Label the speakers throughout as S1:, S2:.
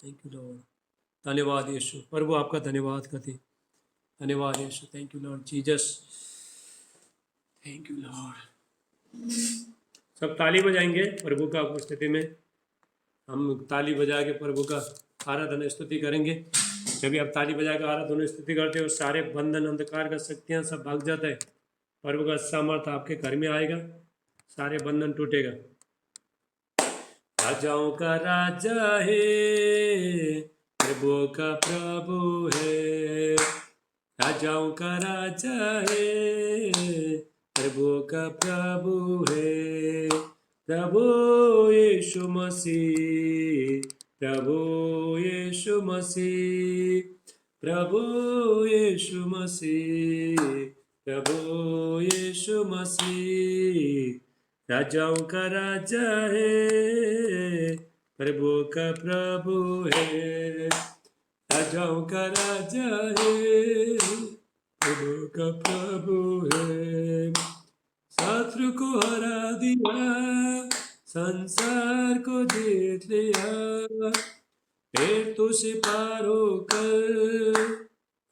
S1: Thank you Lord. धन्यवाद यीशु, प्रभु आपका धन्यवाद करते हैं। धन्यवाद Yeshu, thank you lord Jesus, thank you lord. सब ताली बजाएंगे प्रभु का उपस्थिति में, हम ताली बजा के प्रभु का आराधना स्तुति करेंगे। जब भी आप ताली बजा के आराधना स्तुति करते हो, सारे बंधन अंधकार का शक्तियाँ सब भाग जाता है। प्रभु का सामर्थ आपके घर में आएगा, सारे बंधन टूटेगा। राजाओं का राजा है, प्रभु का प्रभु है। राजाओं का राजा है, प्रभु का प्रभु है। प्रभु यीशु मसीह, प्रभु यीशु मसीह, प्रभु यीशु मसीह, प्रभु यीशु मसीह। राजाओं का राजा है, प्रभु का प्रभु है। राजाओं का राजा है, प्रभु का प्रभु है। शत्रु को हरा दिया, संसार को जीत लिया। फिर तो से पार होकर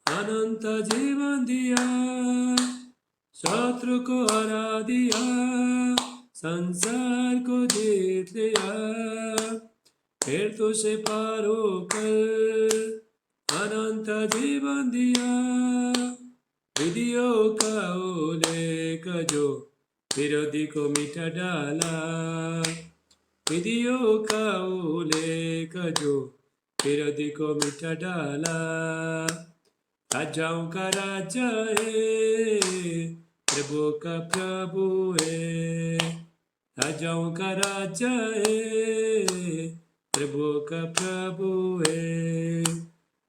S1: अनंत जीवन दिया। शत्रु को हरा दिया, संसार को जीत लिया। फिर तो से पार होकर अनंत जीवन दिया। विधियों का उल्लेख जो विरोधी को मिटा डाला। विधियों का उल्लेख जो विरोधी को मिटा डाला। राजाओं का राजा है, प्रभु का प्रभु है। राजाओं का राजा है, प्रभु का प्रभु है।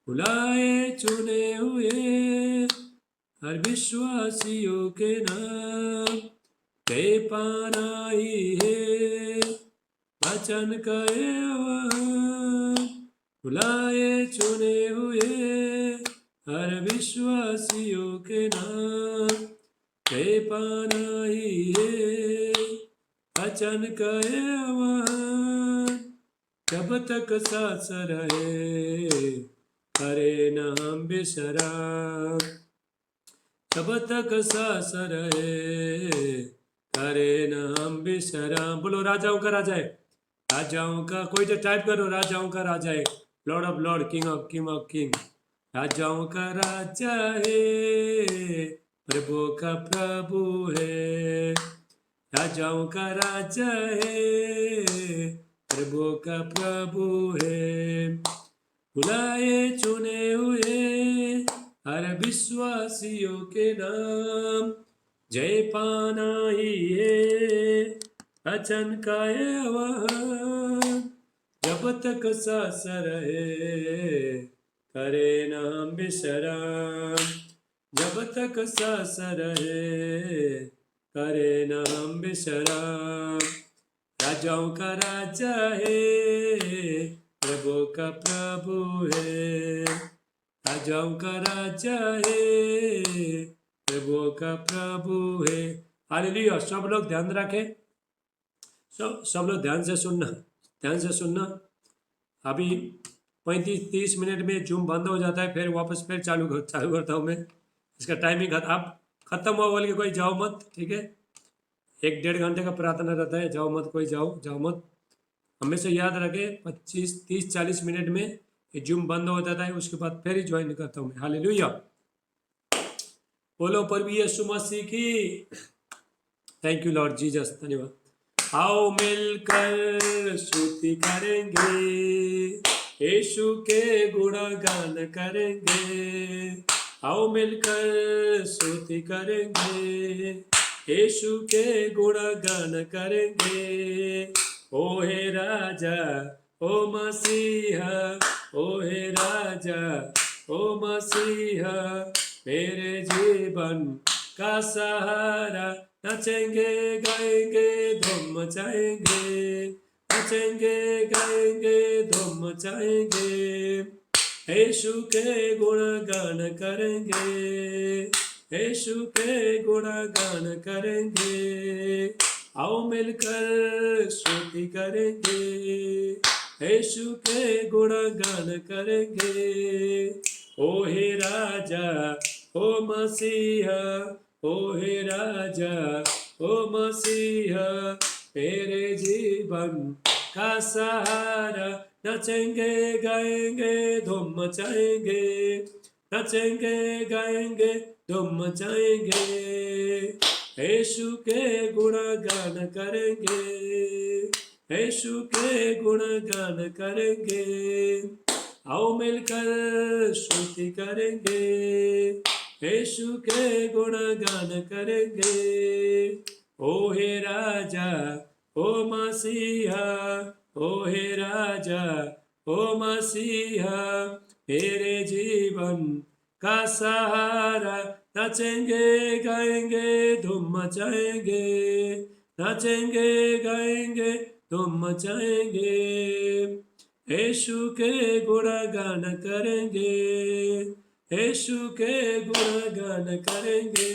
S1: बुलाए चुने हुए हर विश्वासियों के नाम दे पाना ही है वचन का एवं। बुलाए चुने हुए हर विश्वासियों के नाम दे पाना ही है वचन का एवं। जब तक सांस रहे करे न हम बिसराम। जब तक सांस रहे करे न हम बिसराम। बोलो राजाओं का राजा है, राजाओं का, कोई तो टाइप करो, राजाओं का राजा है, Lord of Lord, king of king. राजाओं का राजा है, प्रभु का प्रभु है। राजाओं का राजा है, प्रभु का प्रभु है। बुलाए चुने हुए हर विश्वासियों के नाम जय पाना ही है वचन का एवं। जब तक सांस रहे करे नाम विश्राम। जब तक सांस रहे करे नाम विश्राम। राजाओं का राजा है, प्रभु का प्रभु है। राजाओं का राजा है, प्रभु का प्रभु है। हालेलुया। सब लोग ध्यान रखें, सब लोग ध्यान से सुनना। अभी 35-30 मिनट में जूम बंद हो जाता है, फिर वापस फिर चालू करता हूँ मैं। इसका टाइमिंग आप खत्म हुआ बोल के कोई जाओ मत, ठीक है। 1-1.5 घंटे का प्रार्थना रहता है, जाओ मत, कोई जाओ मत। हमेशा याद रखें 25-30-40 मिनट में ये जूम बंद हो जाता है, उसके बाद फिर ही ज्वाइन करता हूँ मैं। हालेलुया। बोलो प्रभु यीशु मसीह की। थैंक यू लॉर्ड जीसस, धन्यवाद। आओ मिलकर स्तुति करेंगे, यीशु के गुणगान करेंगे। आओ मिलकर स्तुति करेंगे, यीशु के गुणगान करेंगे। ओ हे राजा ओ मसीहा, ओ हे राजा ओ मसीहा, मेरे जीवन का सहारा। नचेंगे गाएंगे धूम मचाएंगे, नचेंगे गाएंगे धूम मचाएंगे। यीशु के गुणगान करेंगे, यीशु के गुणगान करेंगे। आओ मिलकर स्तुति करेंगे, यीशु के गुणगान करेंगे। ओ हे राजा ओ मसीहा, ओ हे राजा ओ मसीहा, तेरे जीवन का सहारा। नचेंगे गाएंगे धूम मचाएंगे, नचेंगे गाएंगे धूम मचाएंगे, यीशु के गुणगान करेंगे, यीशु के गुणगान करेंगे। आओ मिलकर स्तुति करेंगे, यीशु के गुणगान करेंगे। ओ हे राजा ओ मसीहा, ओ हे राजा ओ मसीहा, तेरे जीवन का सहारा। नचेंगे गाएंगे धूम मचाएंगे, नचेंगे गाएंगे धूम मचाएंगे, यीशु के गुणगान करेंगे, यीशु के गुणगान करेंगे।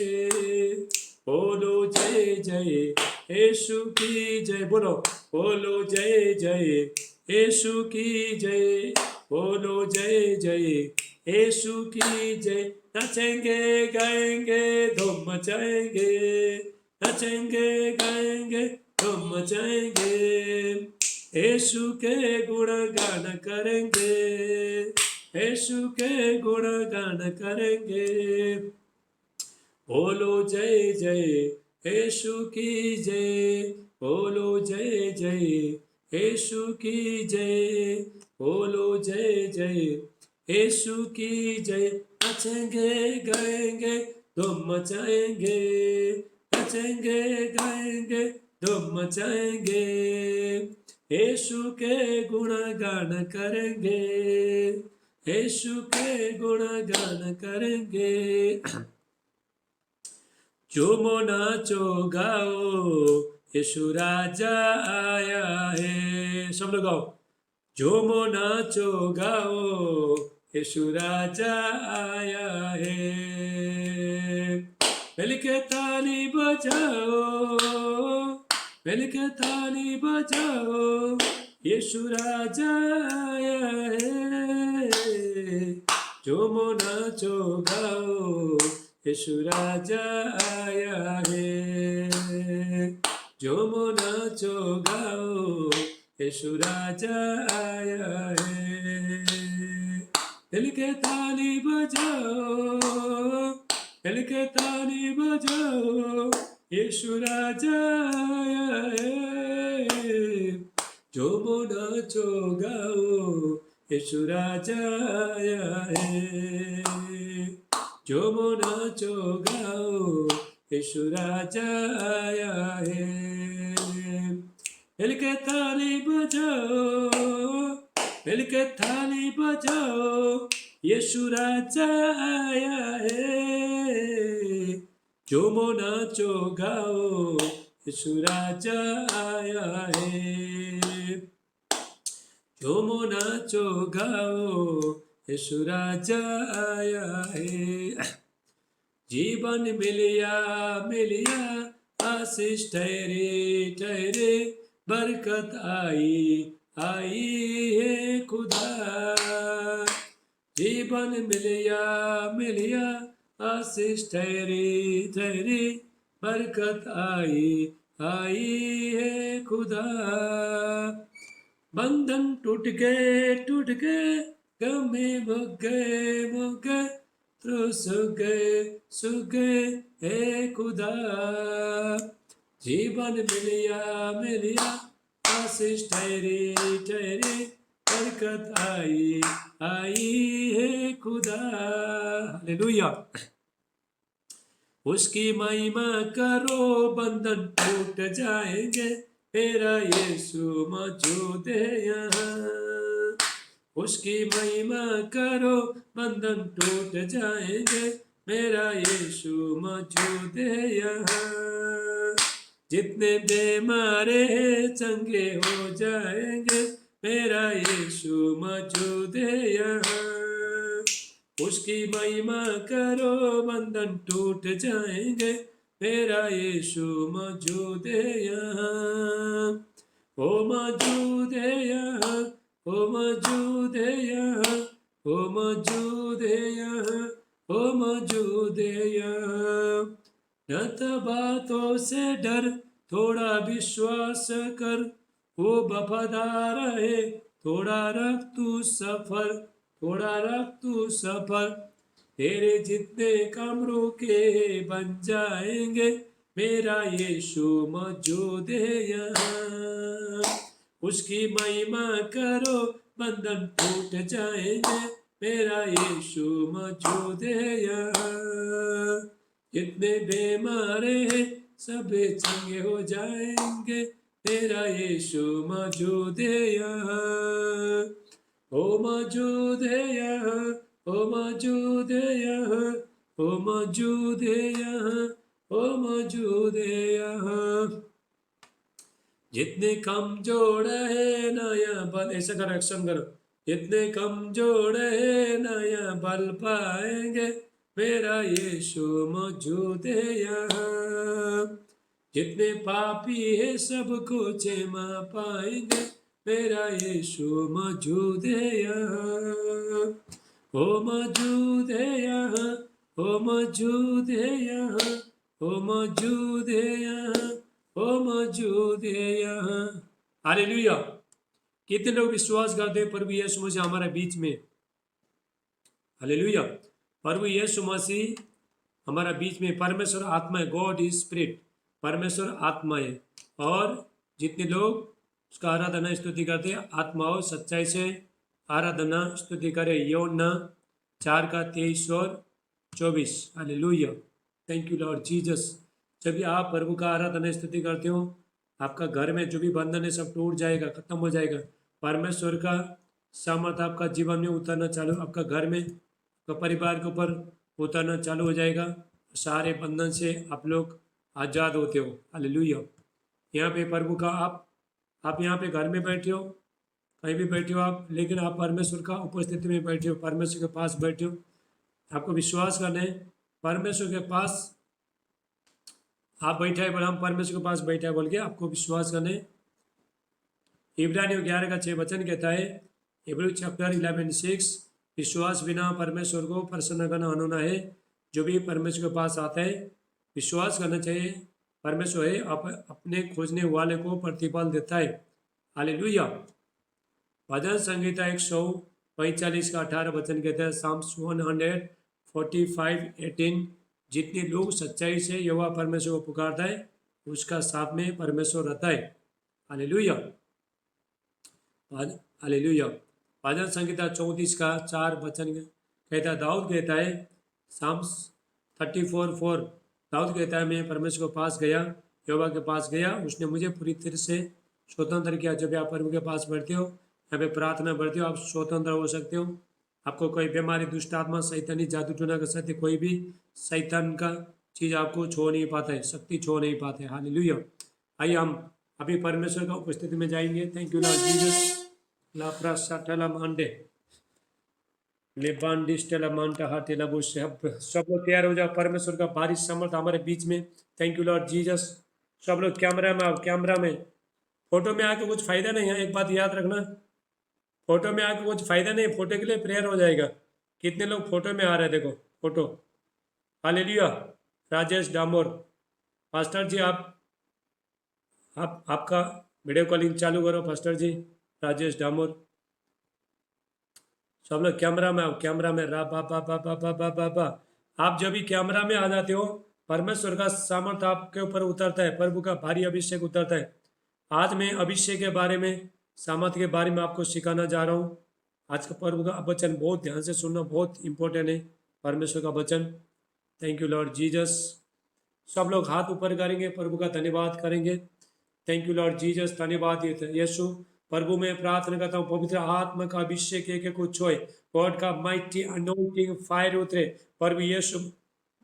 S1: बोलो जय जय यीशु की जय, बोलो बोलो जय जय यीशु की जय, बोलो जय जय यीशु की जय। नचेंगे गाएंगे धूम मचाएंगे, नचेंगे गाएंगे धूम मचाएंगे, यीशु के गुणगान करेंगे, यीशु के गुणगान करेंगे। बोलो जय जय यीशु की जय, बोलो जय जय यीशु की जय, बोलो जय जय यीशु की जय। नचेंगे गाएंगे धूम मचाएंगे, नचेंगे गाएंगे धूम मचाएंगे, यीशु के गुणगान करेंगे, यीशु के गुणगान करेंगे। झूमो नाचो गाओ यीशु राजा आया है, सब लोग गाओ। झूमो नाचो गाओ यीशु राजा आया है, मिलके ताली बजाओ, मिलके ताली बजाओ, यीशु राजा आया है। झूमो नाचो गाओ यीशु राजा आया है, झूमो नाचो गाओ यीशु राजा आया है। दिल के ताली बजाओ, दिल के ताली बजाओ, यीशु राजा आया है। झूमो नाचो गाओ यीशु राजा आया है, झूमो नाचो गाओ यीशु राजा आया है। मिलके ताली बजाओ, मिलके थाली बजाओ, यीशु राजा आया है। झूमो नाचो गाओ यीशु राजा आया है, झूमो नाचो गाओ यीशु राजा आया है। जीवन मिलिया मिलिया आशीष ठहरे ठहरे, बरकत आई आई है खुदा। जीवन मिलिया मिलिया आशीष ठहरे ठहरे, बरकत आई आई है खुदा। बंधन टूट गए गमे मुक गए, तो सुख गए हे खुदा। जीवन मिलिया मिलिया आशीष ठहरे ठहरे, बरकत आई आई है खुदा। हालेलुया। उसकी महिमा करो बंधन टूट जाएंगे, मेरा यीशु मौजूद है यहाँ। उसकी महिमा करो बंधन टूट जाएंगे, मेरा यीशु मौजूद है यहाँ। जितने बेमारे चंगे हो जाएंगे, मेरा यीशु मौजूद है यहाँ। उसकी महिमा करो बंधन टूट जाएंगे, मेरा यीशु मौजूद है यहाँ। वो मौजूद है यहाँ, ओ मौजूद है यहाँ, ओ मौजूद है यहाँ, ओ मौजूद है यहाँ। न तो बातों से डर, थोड़ा विश्वास कर, वो वफादार है, थोड़ा रख तू सफर, थोड़ा रख तू सफर। तेरे जितने काम रुके बन जाएंगे, मेरा यीशु मौजूद है यहाँ। उसकी महिमा करो, बंधन टूट जाएंगे, मेरा यीशु मौजूद है यहाँ। जितने बीमारे हैं सब चंगे हो जाएंगे, मेरा यीशु मौजूद है यहाँ। ओ मौजूद है यहाँ, ओ मौजूद है यहाँ, ओ मौजूद है यहाँ, ओ मौजूद है यहाँ। जितने कमजोर है नया बल, ऐसे करो, एक्शन करो। जितने कमजोर है नया बल पाएंगे, मेरा यीशु मौजूद है यहाँ। जितने पापी है सबको क्षमा पाएंगे, मेरा यीशु मौजूद है यहाँ। ओ मौजूद है यहाँ, ओ मौजूद है यहाँ, ओ मौजूद है यहाँ, ओ मौजूद है यहाँ। हालेलुया। कितने लोग विश्वास करते हैं प्रभु यीशु मसीह हमारे बीच में? हालेलुया। प्रभु यीशु मसीह हमारा बीच में, परमेश्वर आत्मा है, गॉड इज स्पिरिट, परमेश्वर आत्मा है। और जितने लोग उसका आराधना स्तुति करते हैं, आत्मा और सच्चाई से आराधना स्तुति करे। यूहन्ना 4:23 और 24। Hallelujah. Thank you lord Jesus. जब भी आप प्रभु का आराधना स्तुति करते हो, आपका घर में जो भी बंधन है सब टूट जाएगा, खत्म हो जाएगा। परमेश्वर का सामर्थ आपका जीवन में उतरना चालू, आपका घर में, आपका परिवार के ऊपर उतरना चालू हो जाएगा। सारे बंधन से आप लोग आज़ाद होते हो। हालेलुया। यहाँ पे प्रभु का आप यहाँ पे घर में बैठे हो, कहीं भी बैठे हो आप, लेकिन आप परमेश्वर का उपस्थिति में बैठे हो, परमेश्वर के पास बैठे हो। आपको विश्वास करना है, परमेश्वर के पास आप बैठा है, पर हम परमेश्वर के पास बैठा है बोल के आपको विश्वास करना है। इब्रानियों 11:6 वचन कहता है, इब्रानियों चैप्टर 11:6, विश्वास बिना परमेश्वर को प्रसन्न करना अनहोना है। जो भी परमेश्वर के पास आता है, विश्वास करना चाहिए परमेश्वर है, अपने खोजने वाले को प्रतिफल देता है। हालेलुया। भजन संहिता 145:18 वचन कहता है, साम्स 145:18, जितने लोग सच्चाई से यहोवा परमेश्वर को पुकारता है, उसका साथ में परमेश्वर रहता है। हालेलुया। हालेलुया। भजन संहिता 34:4 वचन कहता है, दाऊद कहता है, साम्स 34:4, दाऊद कहता है, मैं परमेश्वर के पास गया, यहोवा के पास गया, उसने मुझे पूरी तरह से स्वतंत्र किया। जब आप प्रभु के पास बैठते हो, यहाँ पे प्रार्थना बढ़ती हो, आप स्वतंत्र हो सकते हो। आपको कोई बीमारी, दुष्ट आत्मा, शैतानी, जादू टोना कर सकते, कोई भी शैतान का चीज़ आपको छो नहीं पाता है, शक्ति छो नहीं पाते। हालेलुया। आइए हम अभी परमेश्वर का उपस्थिति में जाएंगे। Thank you lord Jesus. लाप्रा साटला मांडे लेबांडिस्टेला मांटा हाटेला बुश। सब लोग तैयार हो जाओ, परमेश्वर का भारी समर्थ हमारे बीच में। Thank you lord Jesus. सब लोग कैमरा में आओ, कैमरा में। फोटो में आके कुछ फायदा नहीं है, एक बात याद रखना, फोटो में आके कुछ फायदा नहीं, फोटो के लिए प्रेयर हो जाएगा। कितने लोग फोटो में आ रहे हैं, देखो photo. Hallelujah. Rajesh Damor, pastor ji आप आपका वीडियो कॉलिंग चालू करो, पास्टर जी राजेश डामोर। सब लोग कैमरा में आओ, कैमरा में। रा बा बा बा बा बा बा बा बा। आप जब भी कैमरा में आ जाते हो, परमेश्वर का सामर्थ आपके ऊपर उतरता है, प्रभु का भारी अभिषेक उतरता है। आज मैं अभिषेक के बारे में, सामर्थ के बारे में आपको सिखाना जा रहा हूँ। आज का प्रभु का वचन बहुत ध्यान से सुनना, बहुत इंपॉर्टेंट है परमेश्वर का वचन। Thank you lord Jesus. सब लोग हाथ ऊपर करेंगे, प्रभु का धन्यवाद करेंगे। थैंक यू लॉर्ड जीसस, धन्यवाद यीशु। प्रभु में प्रार्थना करता हूँ, पवित्र आत्मा का अभिषेक एक को छुए, गॉड का माइटी अनोइंटिंग फायर उतरे प्रभु यीशु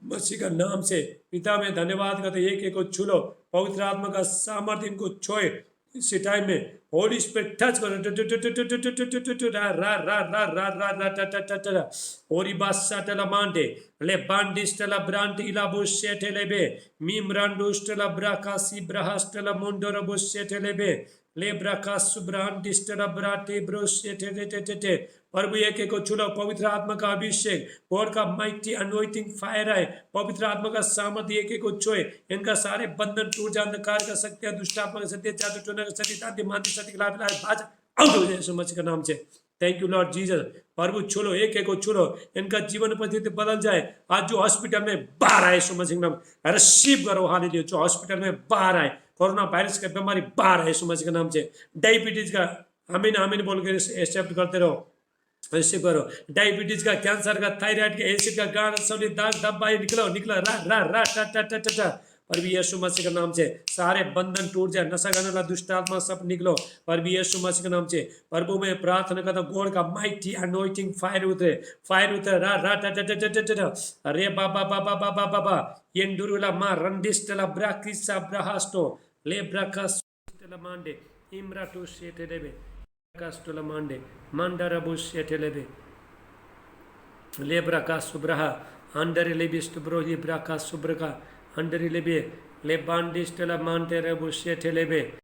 S1: मसीह का नाम से। पिता में धन्यवाद करते, एक को छू लो, पवित्र आत्मा का सामर्थ्य इनको छुए इसी टाइम में। होली स्पिरिट टच करो, होरी बासा टेला मांडे ले बांडिस टेला ब्रांड इला बुशे टेलेबे मिम रांडुस टेला ब्राकासी ब्राहस टेला मुंडोर बुशे टेलेबे ले ब्राकास सुब्रान डिस्टर ब्राटे ब्रोशे टे टे टे टे टे। प्रभु एक एक को छू लो, पवित्र आत्मा का अभिषेक, गॉड का माइटी अनोइंटिंग फायर है, पवित्र आत्मा का सामर्थ्य एक एक को छुए, इनका सारे बंधन टूट जाए, अंधकार का शक्ति, दुष्ट आत्मा का शक्ति, चादर टूटने का शक्ति, तांति मांति शक्ति, भाज आउट हो जाए यीशु मसीह के नाम से। Thank you lord Jesus. प्रभु छू लो, एक एक को छू लो, इनका जीवन परिस्थिति बदल जाए। आज जो हॉस्पिटल में बाहर आए यीशु मसीह के नाम, रिसीव करो हालेलुया। जो हॉस्पिटल में बाहर आए, कोरोना वायरस की बीमारी बाहर है यीशु मसीह के नाम से। डायबिटीज का आमीन आमीन बोल के एक्सेप्ट करते रहो, रिसीव करो। डायबिटीज का, कैंसर का, थायराइड का, एसिड का, गांठ सभी दाग धब्बा निकलो निकलो रा रा रा टा टा टा टा टा। पर भी यीशु मसीह के नाम से सारे बंधन टूट जाए, नशा करने वाला दुष्ट आत्मा सब निकलो पर भी यीशु मसीह के नाम से। प्रभु में प्रार्थना करता हूं, गॉड का माइटी अनॉइंटिंग फायर उतरे, फायर उतरे रा रा टा टा टा टा टा टा। अरे बाबा बाबा बाबा बाबा येंडुरुला मा रंडिस्टला ब्राकिसा ब्राहास्टो ले ब्राकास मांडे इम्राटू शेटे देवे कास्टोला Mande mandara bushetelebe lebra ka subraha andare lebist bro lebra ka subraka andare lebe lebandistela mantere bushetelebe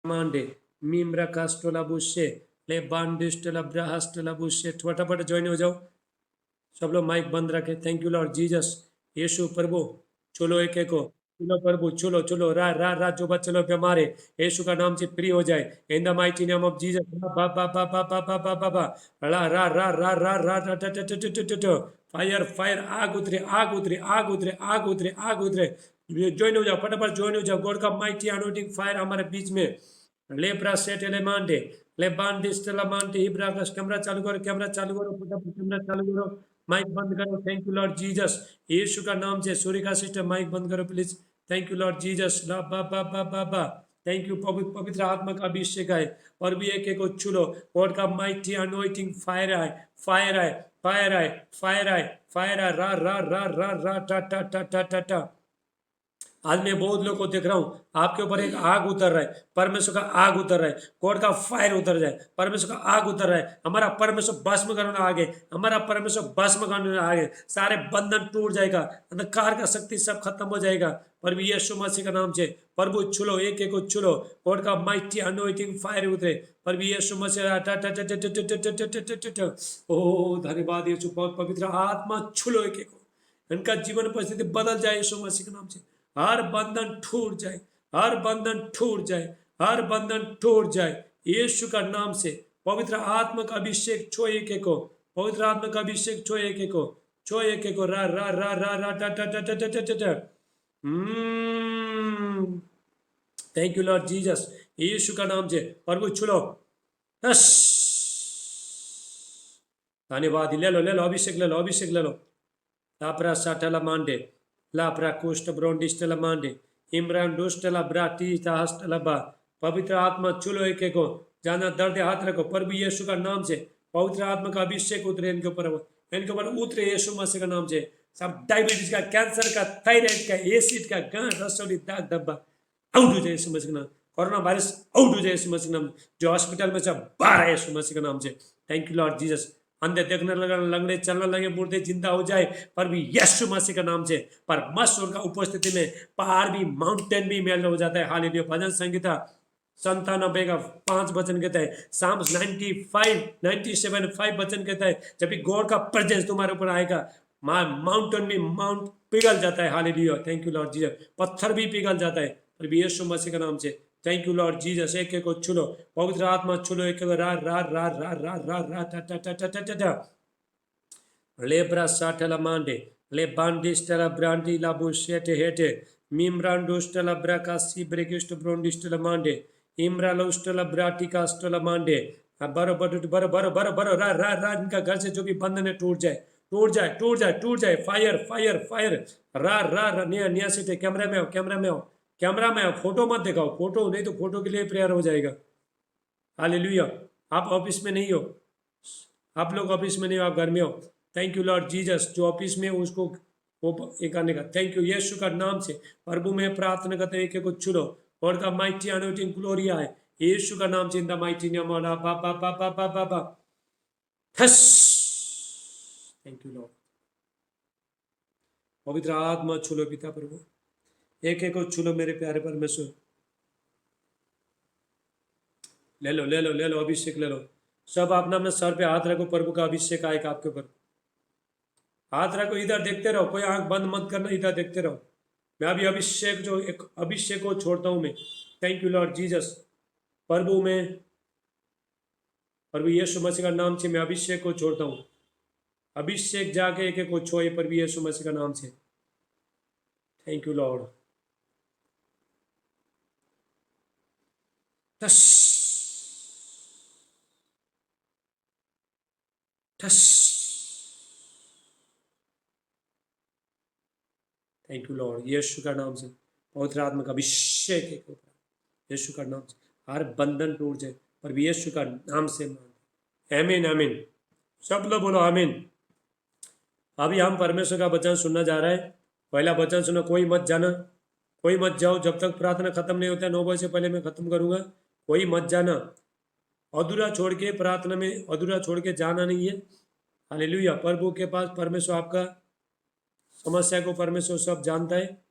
S1: mande mimra kastola bushe lebandistela brahastela bushe फटाफट ज्वाइन हो जाओ सब लोग, माइक बंद रखे। Thank you lord Jesus. Yeshu प्रभु चलो एक एक को चलो प्रभु चलो चलो रा रा रा जो बच्चे लोग बीमार है यीशु का नाम से फ्री हो जाए इन the mighty name of Jesus. बा बा बा बा बा बा बा बा बा रा रा रा रा रा रा रा ट ट ट ट ट फायर फायर आग उतरे आग उतरे आग उतरे आग उतरे आग उतरे। ज्वाइन हो जाओ फटाफट ज्वाइन हो जाओ। गॉड का माइटी अनॉइंटिंग फायर हमारे बीच में। लेब्रा सेट एलेमांडे लेबांडिस्टलामांडे हिब्रा का कैमरा चालू करो, कैमरा चालू करो, फटाफट कैमरा चालू करो, माइक बंद करो। Thank you lord Jesus. Yeshu का नाम से सूर्य का सिस्टम माइक बंद करो please. Thank you lord Jesus. ला बा बा बा बा बा थैंक यू। पवित्र आत्मा का अभिषेक है और भी एक एक को छुलो। गॉड का माइटी अनॉइंटिंग फायर है, फायर है, फायर है, फायर है, फायर है। रा रा रा रा रा टा टा टा टा टा टा। आज मैं बहुत लोगों को देख रहा हूँ, आपके ऊपर एक आग उतर रहा है, परमेश्वर का आग उतर रहा है, गॉड का फायर उतर जाए, परमेश्वर का आग उतर रहा है। हमारा परमेश्वर भस्म करने आगे, हमारा परमेश्वर भस्म करने आगे, सारे बंधन टूट जाएगा, अंधकार का शक्ति सब खत्म हो जाएगा। पर भी यीशु मसीह का नाम से प्रभु छुलो, एक एक को छुलो, गॉड का माइटी अनॉइंटिंग फायर उतरे। पर भी यीशु मसीह ओ धन्यवाद यीशु, पवित्र आत्मा छुलो एक एक को, इनका जीवन परिस्थिति बदल जाए यीशु मसीह के नाम से। हर बंधन टूट जाए, हर बंधन टूट जाए, हर बंधन टूट जाए यीशु का नाम से। पवित्र आत्मा का अभिषेक छो एक एक को, पवित्र आत्मा का अभिषेक छो एक एक को, छो एक एक को। रा रा रा रा रा टा टा टा टा टा टा टा। Thank you lord Jesus. Yeshu का नाम से प्रभु छुलो। यस धन्यवाद। ले लो ले लो अभिषेक, ले लो अभिषेक, ले लो। लापरा साटला मांडे लापरा कुष्ठ ब्रोंडिस्टला मांडे इमरान डोस्टला ब्राटी ताहस्टला बा। पवित्र आत्मा चुलो एक एक को, जाना दर्द हाथ रखो। प्रभु यीशु का नाम से पवित्र आत्मा का अभिषेक उतरे इनके ऊपर उतरे यीशु मसीह का नाम से। सब डायबिटीज का, कैंसर का, थायराइड का, एसिड का, गांठ रसोली दाग धब्बा आउट हो जाए यीशु मसीह का नाम। कोरोना वायरस आउट हो जाए यीशु मसीह का नाम। जो हॉस्पिटल में सब बाहर है यीशु मसीह का नाम से। Thank you lord Jesus. अंधे देखने लगे, लंगड़े चलने लगे, मुर्दे जिंदा हो जाए पर भी यीशु मसीह के नाम से। परमेश्वर का उपस्थिति में पहाड़ भी, माउंटेन भी मेल हो जाता है। हालेलुया। भजन संगीता 97 का 5 वचन कहता है, साम्स 97 वचन कहता है, जब भी गॉड का प्रेजेंस तुम्हारे ऊपर आएगा, माउंटेन भी माउंट पिघल जाता है। Hallelujah. Thank you lord Jesus. पत्थर भी पिघल जाता है पर भी यीशु मसीह के नाम से। Thank you lord Jesus. एक एक को छुलो, पवित्र आत्मा छुलो एक एक। रा रा रा रा रा रा रा टा टा टा टा टा टा। लेब्रा साटला मांडे ले बांडिस्टला ब्रांडी ला बुशेटे हेटे मिम्रांडोस्टला ब्राकासी ब्रेकिस्ट ब्रोंडिस्टला मांडे इमरा लोस्टला ब्राटिकास्टला मांडे। बरो बरो बरो बरो बरो बरो रा रा रा। इनका घर से जो भी बंधन है टूट जाए, टूट जाए, टूट जाए, टूट जाए। Fire fire fire. रा रा रा। निया निया से कैमरा में आओ, कैमरा में आओ, कैमरा में आओ। फोटो मत दिखाओ, फोटो नहीं तो फोटो के लिए प्रेयर हो जाएगा। हालेलुया। आप ऑफिस में नहीं हो, आप लोग ऑफिस में नहीं हो, आप घर में हो। Thank you lord Jesus. जो ऑफिस में उसको वो एक करने का, थैंक यू यीशु का नाम से। प्रभु में प्रार्थना करते हैं, एक एक को छुलो। गॉड का माइटी अनॉइंटिंग ग्लोरिया है यीशु का नाम से। इन द माइटी नेम ऑफ बा बा बा बा बा बा बा। Thank you Lord. पवित्र आत्मा छुलो पिता प्रभु, एक एक को छुलो मेरे प्यारे परमेश्वर। ले लो ले लो ले लो, अभिषेक ले लो। सब अपना अपना सर पे हाथ रखो, प्रभु का अभिषेक आएगा आपके ऊपर। हाथ रखो, इधर देखते रहो, कोई आंख बंद मत करना, इधर देखते रहो। मैं अभी अभिषेक, जो एक अभिषेक को छोड़ता हूँ मैं। Thank you lord Jesus. प्रभु में, प्रभु यीशु मसीह का नाम से मैं अभिषेक को छोड़ता हूँ। अभिषेक जाके एक एक को छोए प्रभु यीशु मसीह का नाम से। Thank you Lord. ठस ठस। थैंक यू लॉर्ड, यीशु का नाम से पवित्र आत्मा का अभिषेक है ऊपर, यीशु का नाम से हर बंधन टूट जाए पर यीशु का नाम से मान। आमीन आमीन। सब लोग बोलो आमीन। अभी हम परमेश्वर का वचन सुनना जा रहा है। पहला वचन सुनो, कोई मत जाना, कोई मत जाओ जब तक प्रार्थना खत्म नहीं होता है। 9 बजे से पहले मैं खत्म करूंगा। कोई मत जाना, अधूरा छोड़ के प्रार्थना में अधूरा छोड़ के जाना नहीं है। हालेलुया। प्रभु के पास परमेश्वर आपका समस्या को परमेश्वर सब जानता है।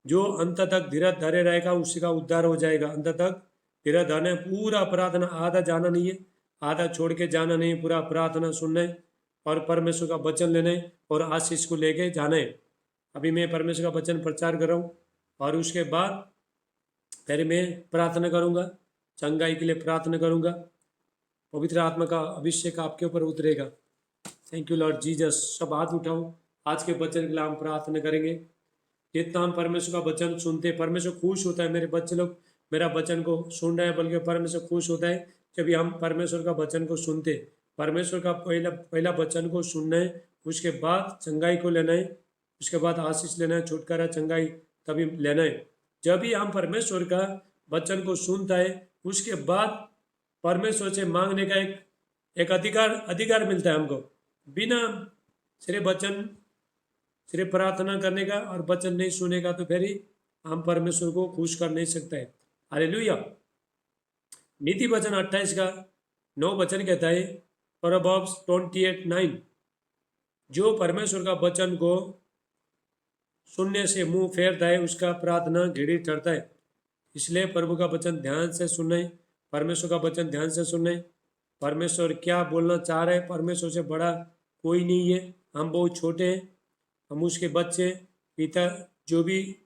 S1: जो अंत तक धीरज धरे रहेगा उसी का उद्धार हो जाएगा। अंत तक धीरज धरने, पूरा प्रार्थना, आधा जाना नहीं है, आधा छोड़ के जाना नहीं है। पूरा प्रार्थना सुनना है और परमेश्वर का वचन लेना है और आशीष को लेके जाना है। अभी मैं परमेश्वर का वचन प्रचार कर रहा हूँ और उसके बाद फिर मैं प्रार्थना करूँगा, चंगाई के लिए प्रार्थना करूँगा। पवित्र आत्मा का अभिषेक आपके ऊपर उतरेगा। Thank you lord Jesus. सब हाथ उठाओ, आज के वचन के लिए हम प्रार्थना करेंगे। जितना हम परमेश्वर का वचन सुनते, परमेश्वर खुश होता है। मेरे बच्चे लोग मेरा वचन को सुन रहे हैं, बल्कि परमेश्वर खुश होता है जब हम परमेश्वर का वचन को सुनते। परमेश्वर का पहला वचन को सुनना है, उसके बाद चंगाई को लेना है, उसके बाद आशीष लेना है, छुटकारा चंगाई तभी लेना है। जब भी हम परमेश्वर का वचन को सुनता है, उसके बाद परमेश्वर से मांगने का एक अधिकार मिलता है हमको। बिना सिर्फ वचन, सिर्फ प्रार्थना करने का और वचन नहीं सुनेगा तो फिर ही हम परमेश्वर को खुश कर नहीं सकते हैं। हालेलुया। नीति वचन 28 का 9 वचन कहता है, प्रोवर्ब्स 28:9, जो परमेश्वर का वचन को सुनने से मुंह फेरता है उसका प्रार्थना घिरी ठहरता है। इसलिए प्रभु का वचन ध्यान से सुने, परमेश्वर का वचन ध्यान से सुने। परमेश्वर क्या बोलना चाह रहे हैं, परमेश्वर से बड़ा कोई नहीं है। हम बहुत छोटे हैं, हम उसके बच्चे। पिता जो भी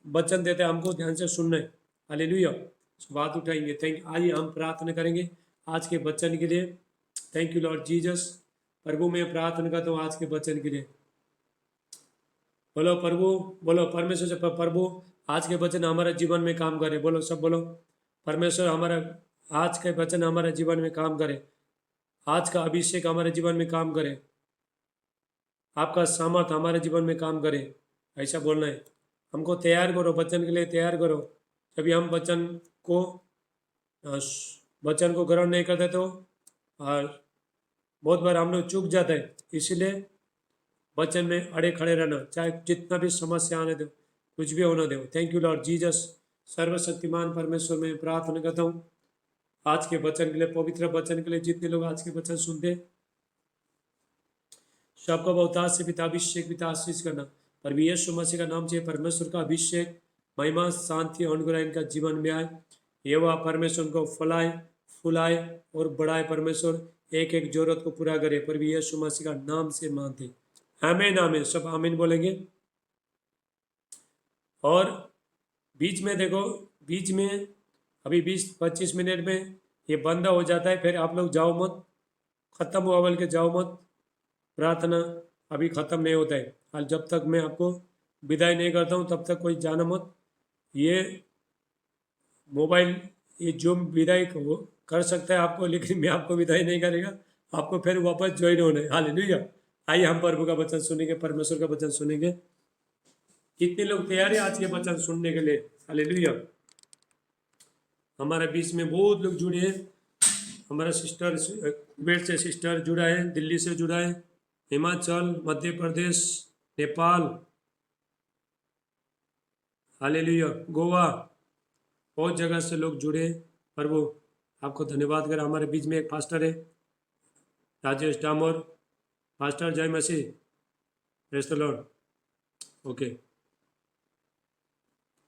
S1: वचन देते हैं हमको ध्यान से सुनना है। हालेलुया। बात उठाएंगे। थैंक, आइए हम प्रार्थना करेंगे आज के वचन के लिए। Thank you lord Jesus. प्रभु मैं प्रार्थना करता हूँ आज के वचन के लिए। बोलो प्रभु, बोलो परमेश्वर से, प्रभु आज के वचन हमारे जीवन में काम करे। बोलो सब बोलो, परमेश्वर हमारा आज के वचन हमारे जीवन में काम करे। आज का अभिषेक हमारे जीवन में काम करे। आपका सामर्थ हमारे जीवन में काम करे, ऐसा बोलना है। हमको तैयार करो, वचन के लिए तैयार करो। जब हम वचन को ग्रहण नहीं करते तो बहुत बार हम लोग चूक जाते हैं। इसीलिए वचन में अड़े खड़े रहना, चाहे जितना भी समस्या आने दो, कुछ भी होना दो। Thank you lord Jesus. सर्वशक्तिमान परमेश्वर में प्रार्थना करता हूँ आज के वचन के लिए, पवित्र वचन के लिए। जितने लोग आज के वचन सुनते सबका बहुताश से पिता अभिषेक, पिता आशीष करना। पर यीशु मसीह का नाम से परमेश्वर का अभिषेक, महिमा, शांति, अनुग्रह इनका जीवन में आए। ये वह परमेश्वर को फलाए, फुलाए और बढ़ाए। परमेश्वर एक एक जरूरत को पूरा करे। पर यीशु मसीह का नाम से मानते। आमीन आमीन। सब आमीन बोलेंगे। और बीच में देखो, बीच में अभी 20-25 मिनट में ये बंद हो जाता है। फिर आप लोग जाओ मत, खत्म हुआ बोल के जाओ मत। प्रार्थना अभी ख़त्म नहीं होता है। हाल जब तक मैं आपको विदाई नहीं करता हूँ तब तक कोई जाना मत। ये मोबाइल, ये जो विदाई कर सकता है आपको, लेकिन मैं आपको विदाई नहीं करेगा। आपको फिर वापस ज्वाइन होना है। हालेलुया। आइए हम प्रभु का वचन सुनेंगे, परमेश्वर का वचन सुनेंगे। कितने लोग तैयार हैं आज के वचन सुनने के लिए? हालेलुया। हमारे बीच में बहुत लोग जुड़े हैं। हमारा सिस्टर कुवैत से सिस्टर जुड़ा है, दिल्ली से जुड़ा है, हिमाचल, मध्य प्रदेश, नेपाल, हालेलुया, गोवा, बहुत जगह से लोग जुड़े। प्रभु आपको धन्यवाद कर। हमारे बीच में एक पास्टर है, राजेश डामोर। पास्टर जय मसीह, प्रेज द लॉर्ड। ओके,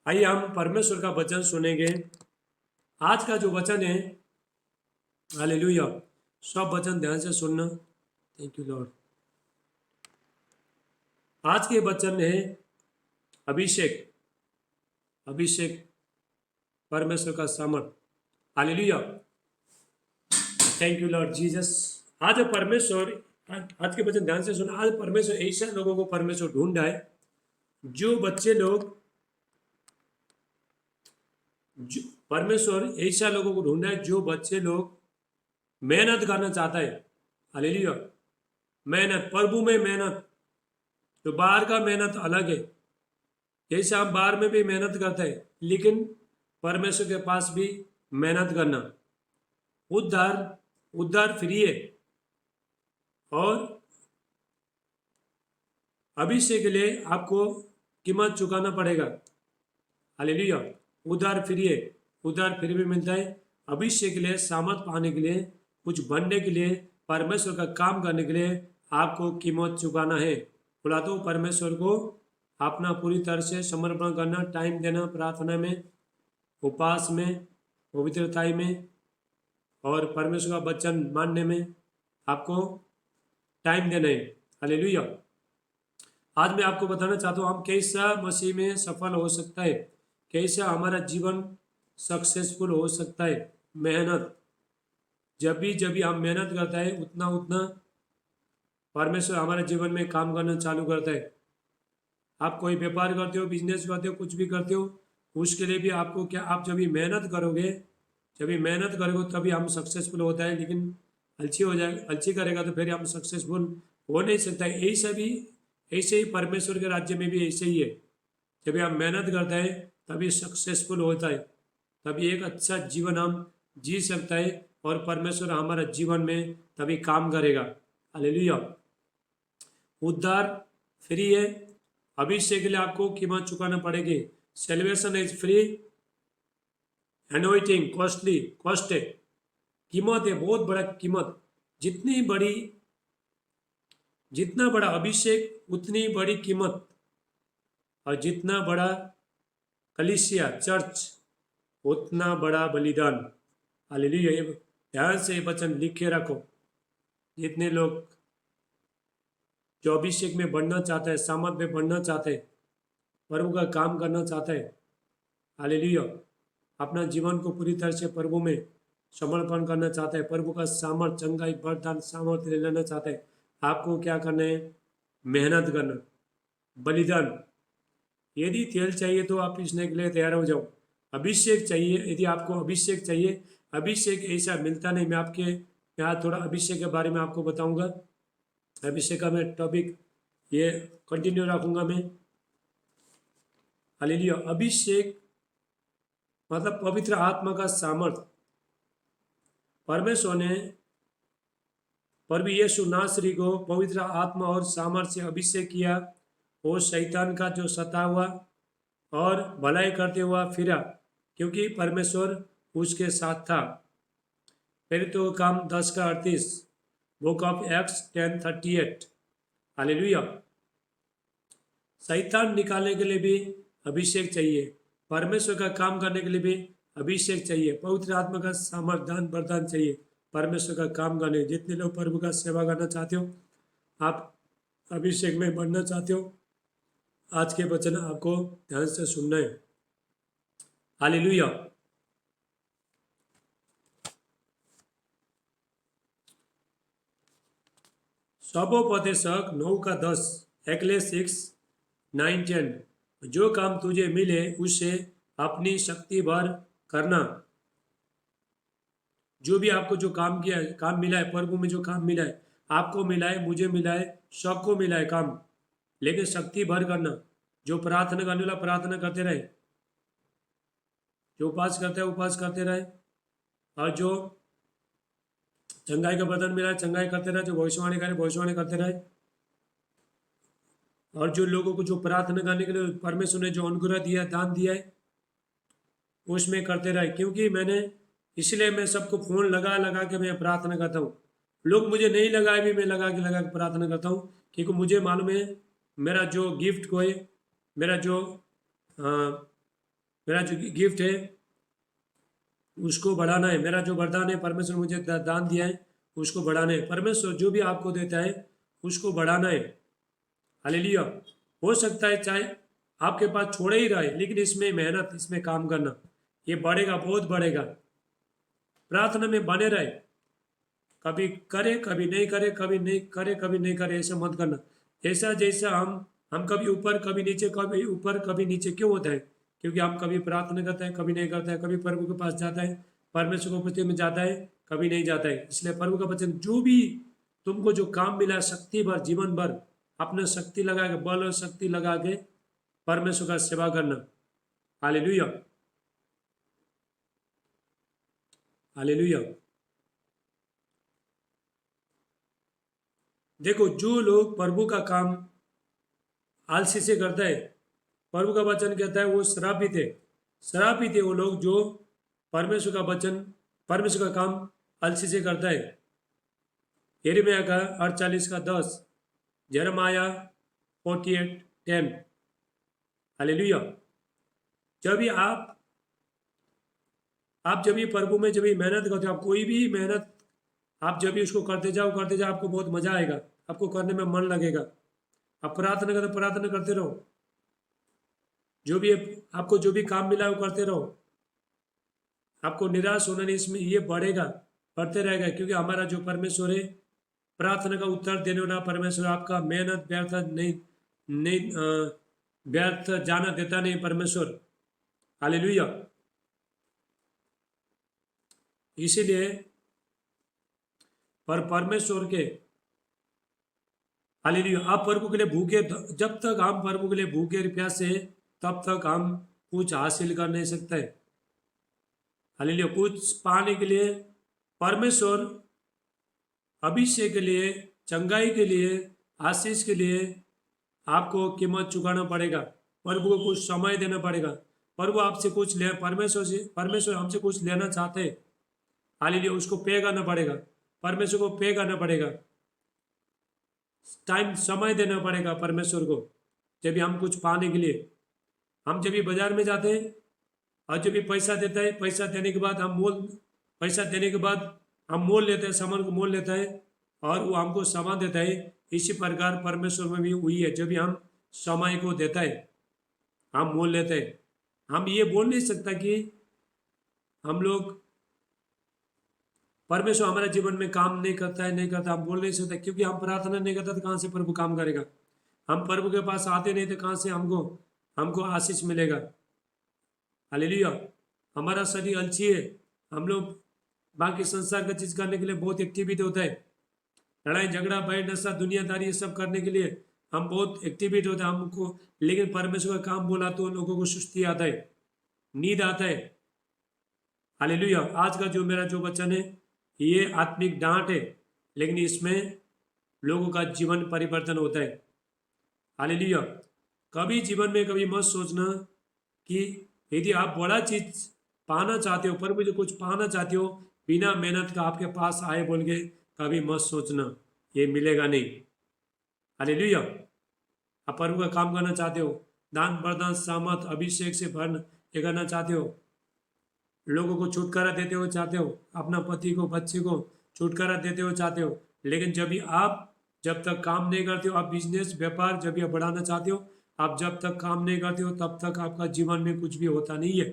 S1: आइए हम परमेश्वर का वचन सुनेंगे। आज का जो वचन है हालेलुया। सब वचन ध्यान से सुनना। Thank you Lord. आज के वचन है अभिषेक। अभिषेक परमेश्वर का सामर्थ। Hallelujah. Thank you lord Jesus. आज परमेश्वर, आज के वचन ध्यान से सुना। आज परमेश्वर ऐसे लोगों को परमेश्वर ढूंढ रहा है, जो बच्चे लोग, परमेश्वर ऐसा लोगों को ढूंढ रहा है जो बच्चे लोग मेहनत करना चाहता है। हालेलुया। मेहनत, प्रभु में मेहनत। तो बाहर का मेहनत अलग है, जैसे हम बाहर में भी मेहनत करते हैं, लेकिन परमेश्वर के पास भी मेहनत करना। उद्धार, उद्धार फ्री है, और अभिषेक के लिए आपको कीमत चुकाना पड़ेगा। हालेलुया। उद्धार फ्री है, उद्धार फ्री भी मिलता है। अभिषेक के लिए, सामर्थ पाने के लिए, कुछ बनने के लिए, परमेश्वर का काम करने के लिए आपको कीमत चुकाना है। बोला तो परमेश्वर को अपना पूरी तरह से समर्पण करना, टाइम देना, प्रार्थना में, उपवास में, पवित्रताई में, और परमेश्वर का वचन मानने में आपको टाइम देना है। हालेलुया। आज मैं आपको बताना चाहता हूँ हम कैसा मसीह में सफल हो सकता है, कैसा हमारा जीवन सक्सेसफुल हो सकता है। मेहनत, जब भी हम मेहनत करता है, उतना उतना परमेश्वर हमारे जीवन में काम करना चालू करता है। आप कोई व्यापार करते हो, बिजनेस करते हो, कुछ भी करते हो, उसके लिए भी आपको क्या, आप जब भी मेहनत करोगे, जब भी मेहनत करोगे तभी हम सक्सेसफुल होता है। लेकिन अलसी हो जाए, अलसी करेगा तो फिर हम सक्सेसफुल हो नहीं सकता है। ऐसा भी, ऐसे ही परमेश्वर के राज्य में भी ऐसे ही है। जब भी हम मेहनत करते हैं तभी सक्सेसफुल होता है, तभी एक अच्छा जीवन हम जी सकता है, और परमेश्वर हमारा जीवन में तभी काम करेगा। हालेलुया। उद्धार फ्री है, अभिषेक के लिए आपको कीमत चुकाना पड़ेगी। Celebration is free, anointing costly, cost है, कीमत है, बहुत बड़ा कीमत। जितनी बड़ी, जितना बड़ा अभिषेक उतनी बड़ी कीमत, और जितना बड़ा कलीसिया चर्च उतना बड़ा बलिदान। हालेलुया। ये ध्यान से ये वचन लिख के रखो। जितने लोग जो अभिषेक में बढ़ना चाहते हैं, सामर्थ में बढ़ना चाहते हैं, प्रभु का काम करना चाहते हैं, हालेलुया, अपना जीवन को पूरी तरह से प्रभु में समर्पण करना चाहते हैं, प्रभु का सामर्थ, चंगाई, वरदान, सामर्थ ले लेना चाहते हैं, आपको क्या करना है? मेहनत करना, बलिदान। यदि तेल चाहिए तो आप पीसने के लिए तैयार हो जाओ। अभिषेक चाहिए, यदि आपको अभिषेक चाहिए, अभिषेक ऐसा मिलता नहीं। मैं आपके यहाँ थोड़ा अभिषेक के बारे में आपको बताऊंगा। अभिषेक का मैं टॉपिक ये कंटिन्यू रखूंगा मैं। हालेलुया। अभिषेक मतलब पवित्र आत्मा का सामर्थ। परमेश्वर ने प्रभु यीशु नासरी को पवित्र आत्मा और सामर्थ से अभिषेक किया। वो शैतान का जो सता हुआ और भलाई करते हुआ फिरा, क्योंकि परमेश्वर उसके साथ था। फिर तो काम 10:38, बुक ऑफ एक्ट्स 10:38। हालेलुया। शैतान निकालने के लिए भी अभिषेक चाहिए, परमेश्वर का काम करने के लिए भी अभिषेक चाहिए, पवित्र आत्मा का सामर्थ्य, वरदान चाहिए परमेश्वर का काम करने। जितने लोग प्रभु का सेवा करना चाहते हो, आप अभिषेक में बढ़ना चाहते हो, आज के वचन आपको ध्यान से सुनना है। हालेलुया। सबोपदेशक 9:10, एक्लेस 6:9-10। जो काम तुझे मिले उसे अपनी शक्ति भर करना। जो भी आपको जो काम किया है, काम मिला है, प्रभु में जो काम मिला है, आपको मिला है, मुझे मिला है, सबको मिला है काम, लेकिन शक्ति भर करना। जो प्रार्थना करने वाला प्रार्थना करते रहे, जो उपास करते हैं उपास करते रहे, और जो चंगाई का बदन मिला है चंगाई करते रहे, जो भविष्यवाणी करे भविष्यवाणी करते रहे, और जो लोगों को जो प्रार्थना करने के लिए परमेश्वर ने जो अनुग्रह दिया, दान दिया है, उसमें करते रहे। क्योंकि मैंने, इसलिए मैं सबको फोन लगा लगा के मैं प्रार्थना करता हूँ। लोग मुझे नहीं लगाए भी मैं लगा के प्रार्थना करता हूँ, क्योंकि मुझे मालूम है मेरा जो गिफ्ट को है, मेरा जो गिफ्ट है, उसको बढ़ाना है। मेरा जो वरदान है परमेश्वर मुझे दान दिया है उसको बढ़ाना है। परमेश्वर जो भी आपको देता है उसको बढ़ाना है। हालेलुया। हो सकता है चाहे आपके पास छोड़े ही रहे, लेकिन इसमें मेहनत, इसमें काम करना, ये बढ़ेगा, बहुत बढ़ेगा। प्रार्थना में बने रहे, कभी करे कभी नहीं करे, कभी नहीं करे कभी नहीं करे, ऐसा मत करना। ऐसा जैसा हम कभी ऊपर कभी नीचे, कभी ऊपर कभी नीचे क्यों होता है? क्योंकि हम कभी प्रार्थना करते हैं कभी नहीं करते हैं, कभी प्रभु के पास जाता है, परमेश्वर को उपस्थिति में जाता है, कभी नहीं जाता है। इसलिए प्रभु का वचन, जो भी तुमको जो काम मिला शक्ति भर, जीवन भर अपने शक्ति लगा के, बल और शक्ति लगा के परमेश्वर का सेवा करना। Hallelujah, hallelujah. देखो, जो लोग प्रभु का काम आलसी से करता है, प्रभु का वचन कहता है वो श्रापित है। श्रापित है वो लोग जो परमेश्वर का वचन, परमेश्वर का काम आलसी से करता है। यिर्मयाह का 48 का 10, यिर्मयाह 48:10। हालेलुया। जब भी आप जब भी प्रभु में जब भी मेहनत करते हो, आप कोई भी मेहनत आप जब भी उसको करते जाओ आपको बहुत मजा आएगा, आपको करने में मन लगेगा। आप प्रार्थना करते रहो, जो भी आपको जो भी काम मिला वो करते रहो। आपको निराश होना नहीं, इसमें ये बढ़ेगा, बढ़ते रहेगा, क्योंकि हमारा जो परमेश्वर है प्रार्थना का उत्तर देने वाला परमेश्वर, आपका मेहनत व्यर्थ नहीं नहीं व्यर्थ जाना देता नहीं परमेश्वर। हालेलुया। इसीलिए परमेश्वर के, हालेलुया, आप प्रभु के लिए भूखे, जब तक हम प्रभु के लिए भूखे और प्यासे तब तक हम कुछ हासिल कर नहीं सकते। हालेलुया। कुछ पाने के लिए परमेश्वर अभिषेक के लिए, चंगाई के लिए, आशीष के लिए आपको कीमत चुकाना पड़ेगा। प्रभु को कुछ समय देना पड़ेगा। प्रभु आपसे कुछ ले, परमेश्वर हमसे कुछ लेना चाहते हैं। हालेलुया। उसको पे करना पड़ेगा, परमेश्वर को पे करना पड़ेगा, टाइम, समय देना पड़ेगा परमेश्वर को। जब भी हम कुछ पाने के लिए, हम जब भी बाजार में जाते हैं और जब भी पैसा देता है, पैसा देने के बाद हम मोल लेते हैं, सामान को मोल लेता है और वो हमको सामान देता है। इसी प्रकार परमेश्वर में भी हुई है, जब भी हम समय को देता है, हम मोल लेते हैं। हम ये बोल नहीं सकता कि हम लोग, परमेश्वर हमारे जीवन में काम नहीं करता है, नहीं करता, हम बोल नहीं सकते, क्योंकि हम प्रार्थना नहीं करता तो कहाँ से प्रभु काम करेगा? हम प्रभु के पास आते नहीं तो कहाँ से हमको आशीष मिलेगा? हालेलुया। हमारा शरीर अलसी है, हम लोग बाकी संसार का चीज करने के लिए बहुत एक्टिविटी होता है, लड़ाई झगड़ा भय नशा दुनियादारी ये सब करने के लिए हम बहुत एक्टिविटी होता है हमको, लेकिन परमेश्वर का काम बोला तो लोगों को सुस्ती आता है, नींद आता है। हालेलुया। आज का जो मेरा जो वचन है ये आत्मिक डांट है, लेकिन इसमें लोगों का जीवन परिवर्तन होता है। हालेलुया। कभी जीवन में कभी मत सोचना कि यदि आप बड़ा चीज पाना चाहते हो, पर मुझे कुछ पाना चाहते हो, बिना मेहनत का आपके पास आए बोल के कभी मत सोचना, ये मिलेगा नहीं। हालेलुया। आप प्रभु का काम करना चाहते हो, दान वरदान सामर्थ अभिषेक से भरना ये करना चाहते हो, लोगों को छुटकारा देते हो चाहते हो, अपना पति को बच्चे को छुटकारा देते हो चाहते हो, लेकिन जब तक काम नहीं करते हो, आप बिजनेस व्यापार जब आप बढ़ाना चाहते हो, आप जब तक काम नहीं करते हो तब तक आपका जीवन में कुछ भी होता नहीं है।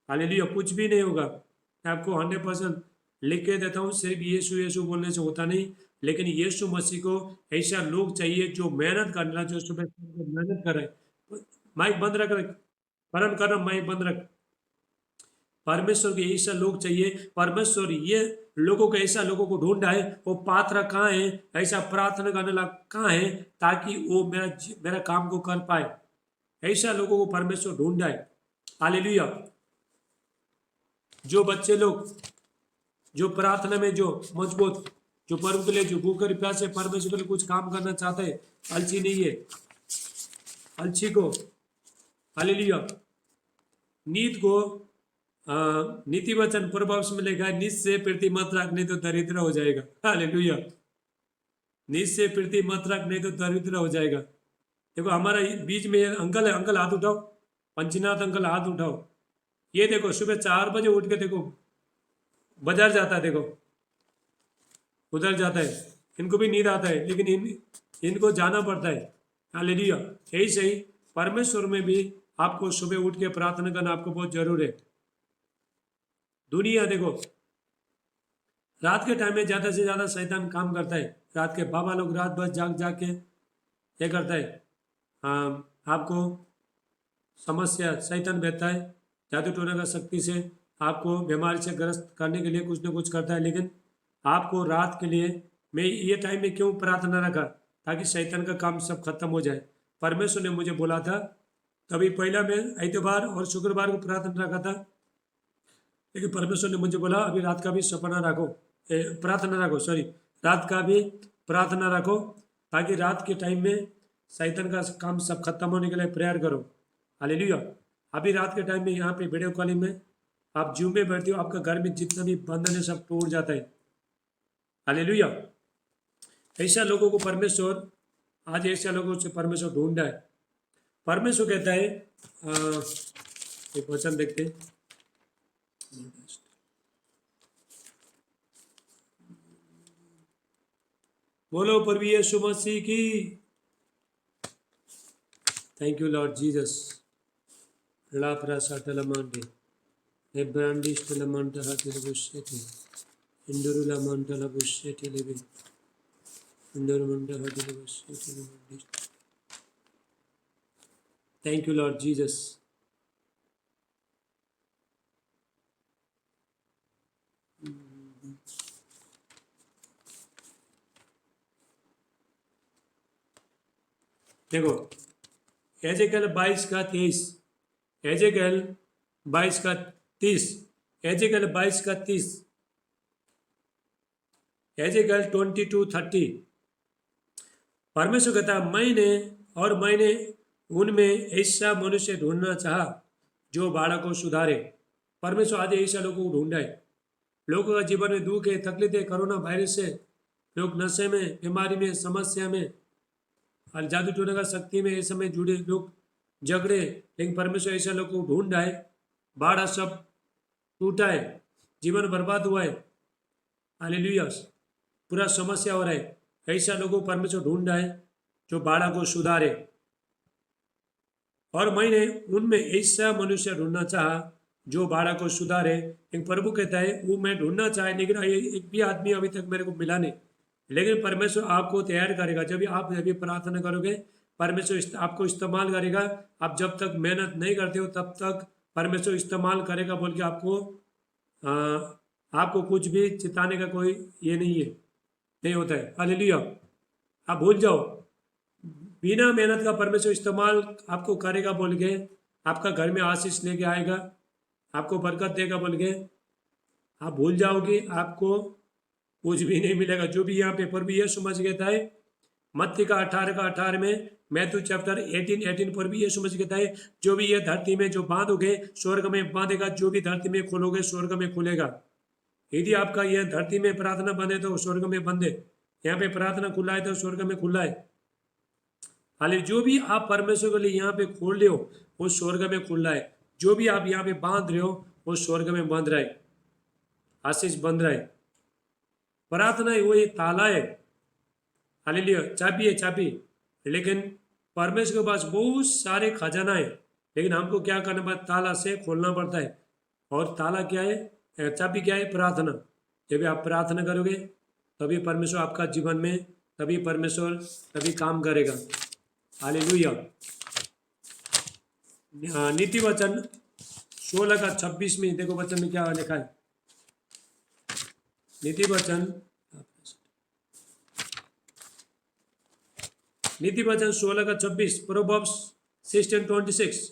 S1: हालेलुया। कुछ भी नहीं होगा। मैं आपको 100% लिख के देता हूँ, सिर्फ यीशु यीशु बोलने से होता नहीं, लेकिन यीशु मसीह को ऐसा लोग चाहिए जो मेहनत करना, जो सुबह मेहनत करे। माइक बंद रख, करण कर, माइक बंद रख। परमेश्वर के ऐसा लोग चाहिए। परमेश्वर ये लोगों को, ऐसा लोगों को ढूंढा है, वो पात्र कहाँ है, ऐसा प्रार्थना करने वाला कहाँ है, ताकि वो मेरा काम को कर पाए। ऐसा लोगों को परमेश्वर ढूंढा है। हालेलुया। जो बच्चे लोग जो प्रार्थना में जो मजबूत, जो प्रभु के लिए जो भूखे प्यासे परमेश्वर के लिए कुछ काम करना चाहते हैं, अलसी नहीं है, अलसी को, हालेलुया, नीत को नीति वचन प्रभाव में लिखा है, निज से प्रीति मत रख नहीं तो दरिद्र हो जाएगा। हालेलुया। निज से प्रीति मत रख नहीं तो दरिद्र हो जाएगा। देखो हमारा बीच में अंकल है, अंकल हाथ उठाओ, पंचनाथ अंकल हाथ उठाओ। ये देखो सुबह 4 बजे उठ के देखो बाजार जाता है, देखो उधर जाता है, इनको भी नींद आता है, लेकिन इनको जाना पड़ता है। हालेलुया। यही सही परमेश्वर में भी आपको सुबह उठ के प्रार्थना करना आपको बहुत जरूर है। दुनिया देखो रात के टाइम में ज़्यादा से ज़्यादा शैतान काम करता है। रात के बाबा लोग रात भर जाग जाग के ये करता है, आपको समस्या शैतान भेजता है, जादू टोना का शक्ति से आपको बीमारी से ग्रस्त करने के लिए कुछ न कुछ करता है। लेकिन आपको रात के लिए मैं ये टाइम में क्यों प्रार्थना रखा, ताकि शैतान का काम सब खत्म हो जाए। परमेश्वर ने मुझे बोला था, तभी पहला मैं इतवार और शुक्रवार को प्रार्थना रखा था, लेकिन परमेश्वर ने मुझे बोला अभी रात का भी सपना रखो, प्रार्थना रखो, सॉरी रात का भी प्रार्थना रखो, ताकि रात के टाइम में शैतान का काम सब खत्म होने के लिए प्रेयर करो। हालेलुया। अभी रात के टाइम में यहाँ पे वीडियो कॉलिंग में आप जूम में बैठते हो, आपका घर में जितना भी बंधन है सब टूट जाता है। हालेलुया। ऐसा लोगों को परमेश्वर, आज ऐसा लोगों से परमेश्वर ढूंढा है। परमेश्वर कहता है, एक वचन देखते हैं, बोलो प्रभु यीशु मसीह की। Thank you lord Jesus. ला प्रासा टलमांडे एब्रांडिस टलमांटा हाथिल बुशेटी इंडुरुला मांटला बुशेटी लेबे इंडुरु मांटा हाथिल बुशेटी लेबे। Thank you lord Jesus. देखो एजेकल 22 का 23, एजेकल 22 का 30, एजेकल 22 का 30, एजेकल 22:30। परमेश्वर कहता मैंने उनमें ऐसा मनुष्य ढूंढना चाहा जो बालक को सुधारे। परमेश्वर आज ऐसा लोगों को ढूंढा है। लोगों का जीवन में दुख है, तकलीफ है, कोरोना वायरस से लोग नशे में, बीमारी में, समस्या में और जादू टोने का शक्ति में इस समय जुड़े लोग झगड़े, लेकिन परमेश्वर ऐसा लोग को ढूंढा है। बाड़ा सब टूटा है, जीवन बर्बाद हुआ है, हालेलुया, पूरा समस्या हो रहा है। ऐसा लोगों को परमेश्वर ढूंढा है जो बाड़ा को सुधारे। और मैंने उनमें ऐसा मनुष्य ढूंढना चाहा जो बाड़ा को सुधारे। लेकिन प्रभु कहता है वो मैं ढूंढना चाहे, लेकिन एक भी आदमी अभी तक मेरे को मिला नहीं। लेकिन परमेश्वर आपको तैयार करेगा। जब आप प्रार्थना करोगे परमेश्वर आपको इस्तेमाल करेगा। आप जब तक मेहनत नहीं करते हो तब तक परमेश्वर इस्तेमाल करेगा बोल के आपको कुछ भी चिताने का कोई ये नहीं होता है। हालेलुया। आप भूल जाओ, बिना मेहनत का परमेश्वर इस्तेमाल आपको करेगा बोल के, आपका घर में आशीष लेके आएगा, आपको बरकत देगा बोल के आप भूल जाओगे, आपको कुछ भी नहीं मिलेगा। जो भी यहाँ पे पर भी यह समझ कहता है मत्ती का 18 में, मैथ्यू चैप्टर 18 पर भी यह समझ कहता है जो भी ये धरती में जो बांधोगे स्वर्ग में बांधेगा, जो भी धरती में खोलोगे स्वर्ग में खुलेगा। यदि आपका यह धरती में प्रार्थना बंधे तो स्वर्ग में बंधे, यहाँ पे प्रार्थना खुला है तो स्वर्ग में खुला है। हाल जो भी आप परमेश्वर के लिए यहाँ पे खोल रहे हो वो स्वर्ग में खुल रहा है। जो भी आप यहाँ पे बांध रहे हो वो स्वर्ग में बंध रहा है, आशीष बंध रहा है। प्रार्थना वो एक ताला है, हालेलुया, चाबी है, चाबी। लेकिन परमेश्वर के पास बहुत सारे खजाना है, लेकिन हमको क्या करना पड़ता है, ताला से खोलना पड़ता है। और ताला क्या है, चाबी क्या है, प्रार्थना। जब आप प्रार्थना करोगे तभी परमेश्वर आपका जीवन में, तभी काम करेगा। हालेलुया। नीति वचन 16 का 26 में देखो वचन में क्या लिखा है। नीति वचन 16 का 26, प्रोवर्ब्स 16:26।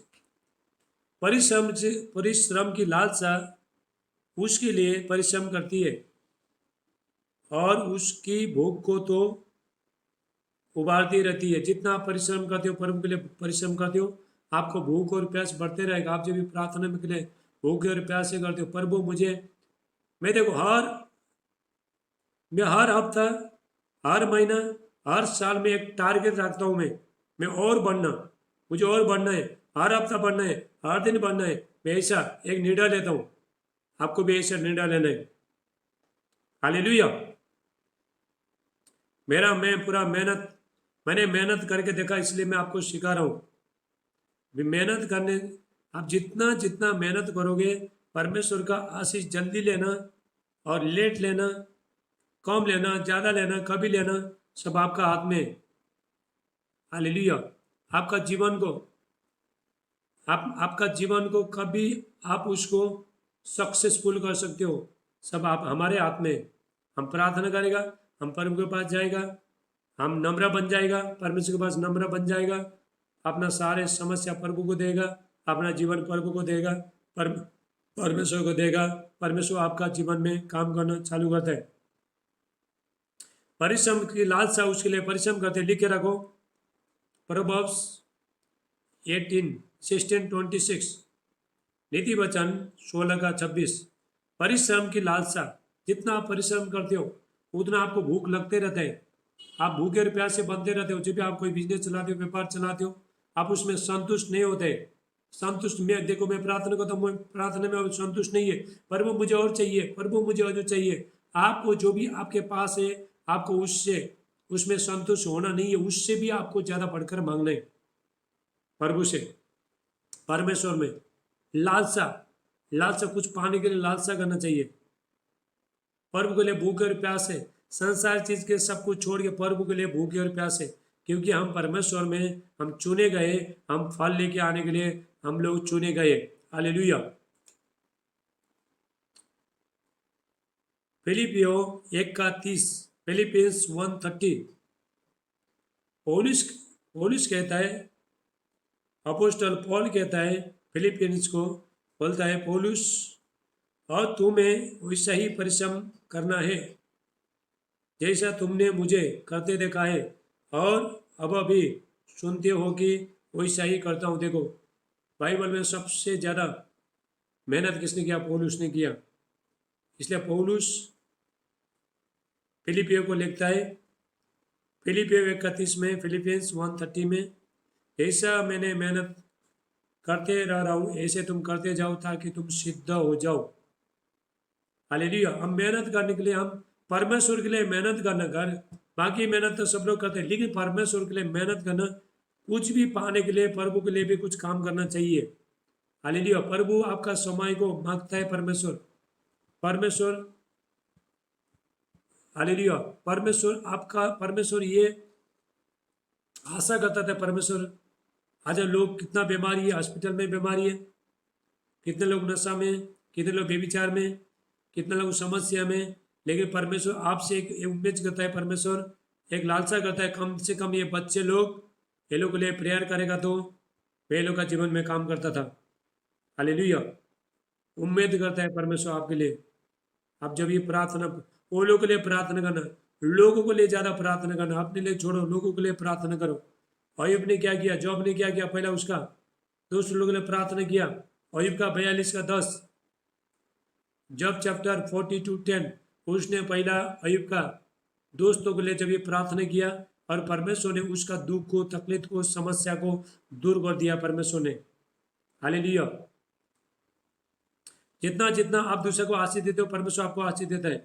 S1: परिश्रम की लालसा उसके लिए परिश्रम करती है और उसकी भूख को तो उबारती रहती है। जितना आप परिश्रम करते हो, प्रभु के लिए परिश्रम करते हो, आपको भूख और प्यास बढ़ते रहेगा। आप जब भी प्रार्थना में के लिए भूख और प्यास से करते हो, प्रभु मुझे, मैं देखो मैं हर हफ्ता, हर महीना, हर साल में एक टारगेट रखता हूँ। मैं और बढ़ना, मुझे और बढ़ना है, हर हफ्ता बढ़ना है, हर दिन बढ़ना है, मैं ऐसा एक निर्णय लेता हूँ, आपको भी ऐसा निर्णय लेना है। हालेलुया। मैंने मेहनत करके देखा, इसलिए मैं आपको सिखा रहा हूँ। मेहनत करने, आप जितना जितना मेहनत करोगे, परमेश्वर का आशीष जल्दी लेना और लेट लेना, कम लेना, ज़्यादा लेना, कभी लेना, सब आपका हाथ में है। हालेलुया। आपका जीवन को आपका जीवन को कभी आप उसको सक्सेसफुल कर सकते हो, सब आप हमारे हाथ में है। हम प्रार्थना करेगा, हम प्रभु के पास जाएगा, हम नम्र बन जाएगा, परमेश्वर के पास नम्र बन जाएगा, अपना सारे समस्या प्रभु को देगा, अपना जीवन प्रभु को देगा, परमेश्वर को देगा। परमेश्वर आपका जीवन में काम करना चालू करता है। परिश्रम की लालसा, उसके लिए परिश्रम करते, लिख के रखो। प्रोवर्ब्स 18:16-26, नीति वचन 16-26। परिश्रम की लालसा, जितना आप परिश्रम करते हो उतना आपको भूख लगते रहता है। आप भूखे और प्यासे बनते रहते हो। जब भी आप कोई बिजनेस चलाते हो, व्यापार चलाते हो, आप उसमें संतुष्ट नहीं होते। संतुष्ट में देखो, मैं प्रार्थना करता हूँ, प्रार्थना में संतुष्ट नहीं है, प्रभु मुझे और चाहिए, प्रभु मुझे और चाहिए। आपको जो भी आपके पास है, आपको उसमें संतुष्ट होना नहीं है, उससे भी आपको ज़्यादा बढ़कर मांगना है प्रभु से, परमेश्वर में। लालसा कुछ पाने के लिए लालसा करना चाहिए। प्रभु के लिए भूखे और प्यासे, संसार चीज के सब कुछ छोड़ के प्रभु के लिए भूखे और प्यासे, क्योंकि हम परमेश्वर में हम चुने गए, हम फल लेके आने के लिए हम लोग चुने गए। हालेलुया। फिलिपियो 1:30, फिलिपियंस 1:30। पौलुस कहता है, अपोस्टल पॉल कहता है फिलिपियंस को, बोलता है पौलुस, और तुम्हें वैसा ही परिश्रम करना है जैसा तुमने मुझे करते देखा है, और अब अभी सुनते हो कि वैसा ही करता हूँ। देखो, बाइबल में सबसे ज़्यादा मेहनत किसने किया? पौलुस ने किया। इसलिए पौलुस फिलिपियो को लिखता है, फिलिपियो 31 में, फिलिपियंस 1:30 में, ऐसा मैंने मेहनत करते रह रहा हूँ, ऐसे तुम करते जाओ ताकि तुम सिद्ध हो जाओ। हालेलुया। हम मेहनत करने के लिए, हम परमेश्वर के लिए मेहनत करना, कर बाकी मेहनत तो सब लोग करते हैं, लेकिन परमेश्वर के लिए मेहनत करना, कुछ भी पाने के लिए प्रभु के लिए भी कुछ काम करना चाहिए। हालेलुया। प्रभु आपका समय को मांगता है, परमेश्वर हालेलुया। परमेश्वर ये आशा करता था। परमेश्वर, आज लोग कितना बीमारी है, हॉस्पिटल में बीमारी है, कितने लोग नशा में, कितने लोग बेविचार में, कितने लोग समस्या में, लेकिन परमेश्वर आपसे एक उम्मीद करता है। परमेश्वर एक लालसा करता है, कम से कम ये बच्चे लोग, ये लोग के लिए प्रेयर करेगा तो वे लोग का जीवन में काम करता था। हालेलुया। उम्मीद करता है परमेश्वर आपके लिए। आप जब ये प्रार्थना, वो लोगों के लिए प्रार्थना करना, लोगों के लिए ज़्यादा प्रार्थना करना, अपने लिए छोड़ो, लोगों के लिए प्रार्थना करो। अयुब ने क्या किया? जॉब ने क्या किया? पहला उसका दूसरे लोगों ने प्रार्थना किया। अयुब का 42:10, जब चैप्टर 42:10, उसने पहला अयुब का दोस्तों के लिए जब ये प्रार्थना किया, और परमेश्वर ने उसका दुख को, तकलीफ को, समस्या को दूर कर दिया परमेश्वर ने। हालेलुया। जितना जितना आप दूसरे को आशीष देते हो, परमेश्वर आपको आशीष देता है।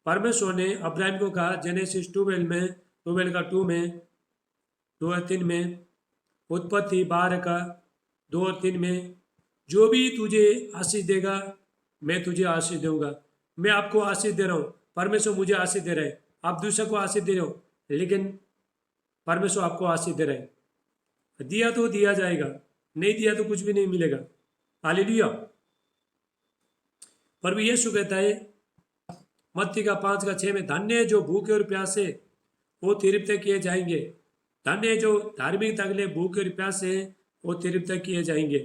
S1: परमेश्वर ने अब्राहम को कहा, जेनेसिस 12 में, 12:2 में, 2 और 3 में, उत्पत्ति 12:2 और 3 में, जो भी तुझे आशीष देगा मैं तुझे आशीष दूंगा। मैं आपको आशीष दे रहा हूँ, परमेश्वर मुझे आशीष दे रहा है। आप दूसरे को आशीष दे रहे हो, लेकिन परमेश्वर आपको आशीष दे रहा है। दिया तो दिया जाएगा, नहीं दिया तो कुछ भी नहीं मिलेगा। हालेलुया। प्रभु यीशु कहता है मत्ती का 5:6 में, धन्य जो भूखे और प्यासे, वो तृप्त किए जाएंगे। धन्य जो धार्मिक तगले भूखे और प्यासे, वो तृप्त किए जाएंगे।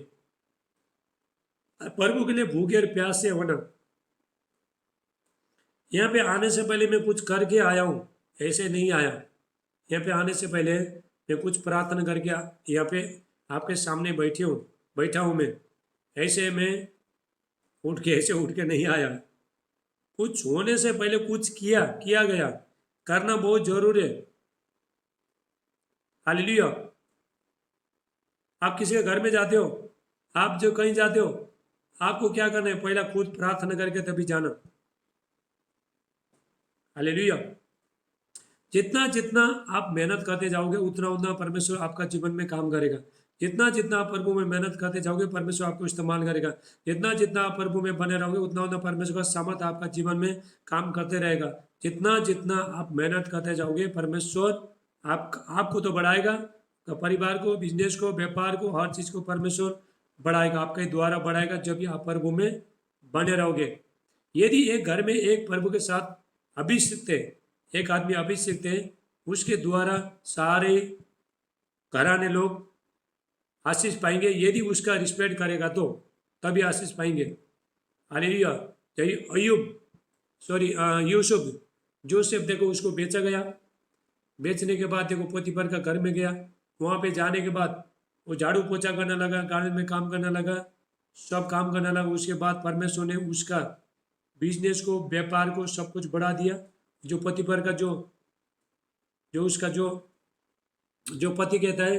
S1: प्रभु के लिए भूखे और प्यासे होना। यहाँ पे आने से पहले मैं कुछ करके आया हूँ, ऐसे नहीं आया। यहाँ पे आने से पहले मैं कुछ प्रार्थना करके यहाँ पे आपके सामने बैठा हूँ मैं। ऐसे मैं ऐसे उठ के नहीं आया। कुछ होने से पहले कुछ किया गया। करना बहुत जरूरी है। हालेलुया। आप किसी के घर में जाते हो, आप जो कहीं जाते हो, आपको क्या करना है, पहला खुद प्रार्थना करके तभी जाना। हालेलुया। जितना जितना आप मेहनत करते जाओगे उतना उतना परमेश्वर आपका जीवन में काम करेगा। जितना जितना आप प्रभु में मेहनत करते जाओगे परमेश्वर आपको इस्तेमाल करेगा। जितना जितना आप प्रभु में बने रहोगे उतना उतना परमेश्वर का सामर्थ आपका जीवन में काम करते रहेगा। जितना जितना आप मेहनत करते जाओगे परमेश्वर आपको तो बढ़ाएगा, तो परिवार को, बिजनेस को, व्यापार को, हर चीज़ को परमेश्वर बढ़ाएगा, आपके द्वारा बढ़ाएगा जब भी आप प्रभु में बने रहोगे। यदि एक घर में एक प्रभु के साथ अभिषिक्त है, एक आदमी अभिषिक्त है, उसके द्वारा सारे घराने लोग आशीष पाएंगे। यदि उसका रिस्पेक्ट करेगा तो तभी आशीष पाएंगे। हालेलुया। यूसुफ, जोसेफ देखो उसको बेचा गया, बेचने के बाद देखो पोतीफर का घर में गया, वहाँ पे जाने के बाद वो झाड़ू पोछा करने लगा, गार्डन में काम करने लगा, सब काम करने लगा। उसके बाद परमेश्वर ने उसका बिजनेस को, व्यापार को, सब कुछ बढ़ा दिया। जो पोतीफर का जो उसका जो पति कहता है,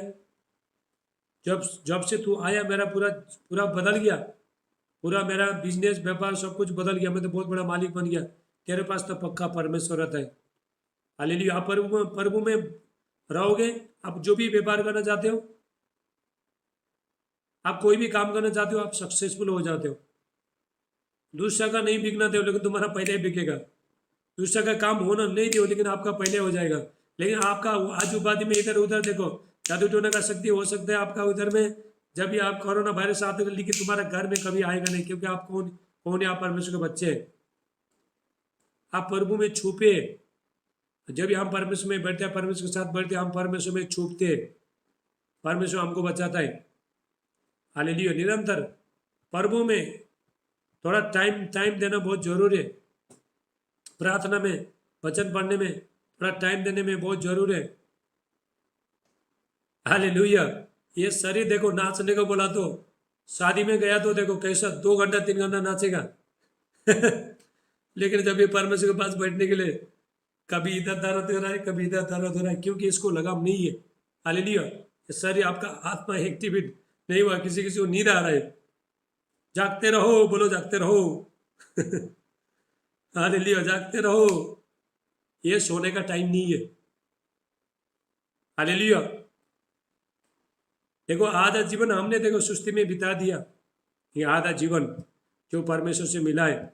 S1: जब जब से तू आया मेरा पूरा पूरा बदल गया, पूरा मेरा बिजनेस व्यापार सब कुछ बदल गया, मैं तो बहुत बड़ा मालिक बन गया, तेरे पास तो पक्का परमेश्वर रहता है। हालेलुया। आप प्रभु में रहोगे, आप जो भी व्यापार करना चाहते हो, आप कोई भी काम करना चाहते हो, आप सक्सेसफुल हो जाते हो। दूसरा का नहीं बिकना दो लेकिन तुम्हारा पहले ही बिकेगा। दूसरा का काम होना नहीं दो लेकिन आपका पहले हो जाएगा। लेकिन आपका आजू बाजू में इधर उधर देखो, जादू टोने का शक्ति हो सकता है आपका उधर में। जब भी आप कोरोना वायरस आते हैं लेकिन तुम्हारा घर में कभी आएगा नहीं, क्योंकि आप कौन है? आप परमेश्वर के बच्चे हैं। आप प्रभु में छुपे। जब भी हम परमेश्वर में बैठते हैं, परमेश्वर के साथ बैठते हैं, हम परमेश्वर में छुपते हैं, परमेश्वर हमको बचाता है। हालेलुया। निरंतर प्रभु में थोड़ा टाइम देना बहुत जरूरी है। प्रार्थना में, वचन पढ़ने में थोड़ा टाइम देने में बहुत जरूरी है। हालेलुया। ये शरीर देखो नाचने को बोला तो शादी में गया तो देखो कैसा 2 घंटा 3 घंटा नाचेगा लेकिन जब ये परमेश्वर के पास बैठने के लिए कभी इधर दर्द हो रहा है, कभी इधर दर्द हो रहा है, क्योंकि इसको लगाम नहीं है। हालेलुया। ये शरीर आपका आत्मा एक्टिवेट नहीं हुआ। किसी किसी को नींद आ रहा है, जागते रहो, बोलो जागते रहो हालेलुया। जागते रहो, ये सोने का टाइम नहीं है। हालेलुया। देखो आधा जीवन हमने देखो सुस्ती में बिता दिया, ये आधा जीवन जो परमेश्वर से मिला है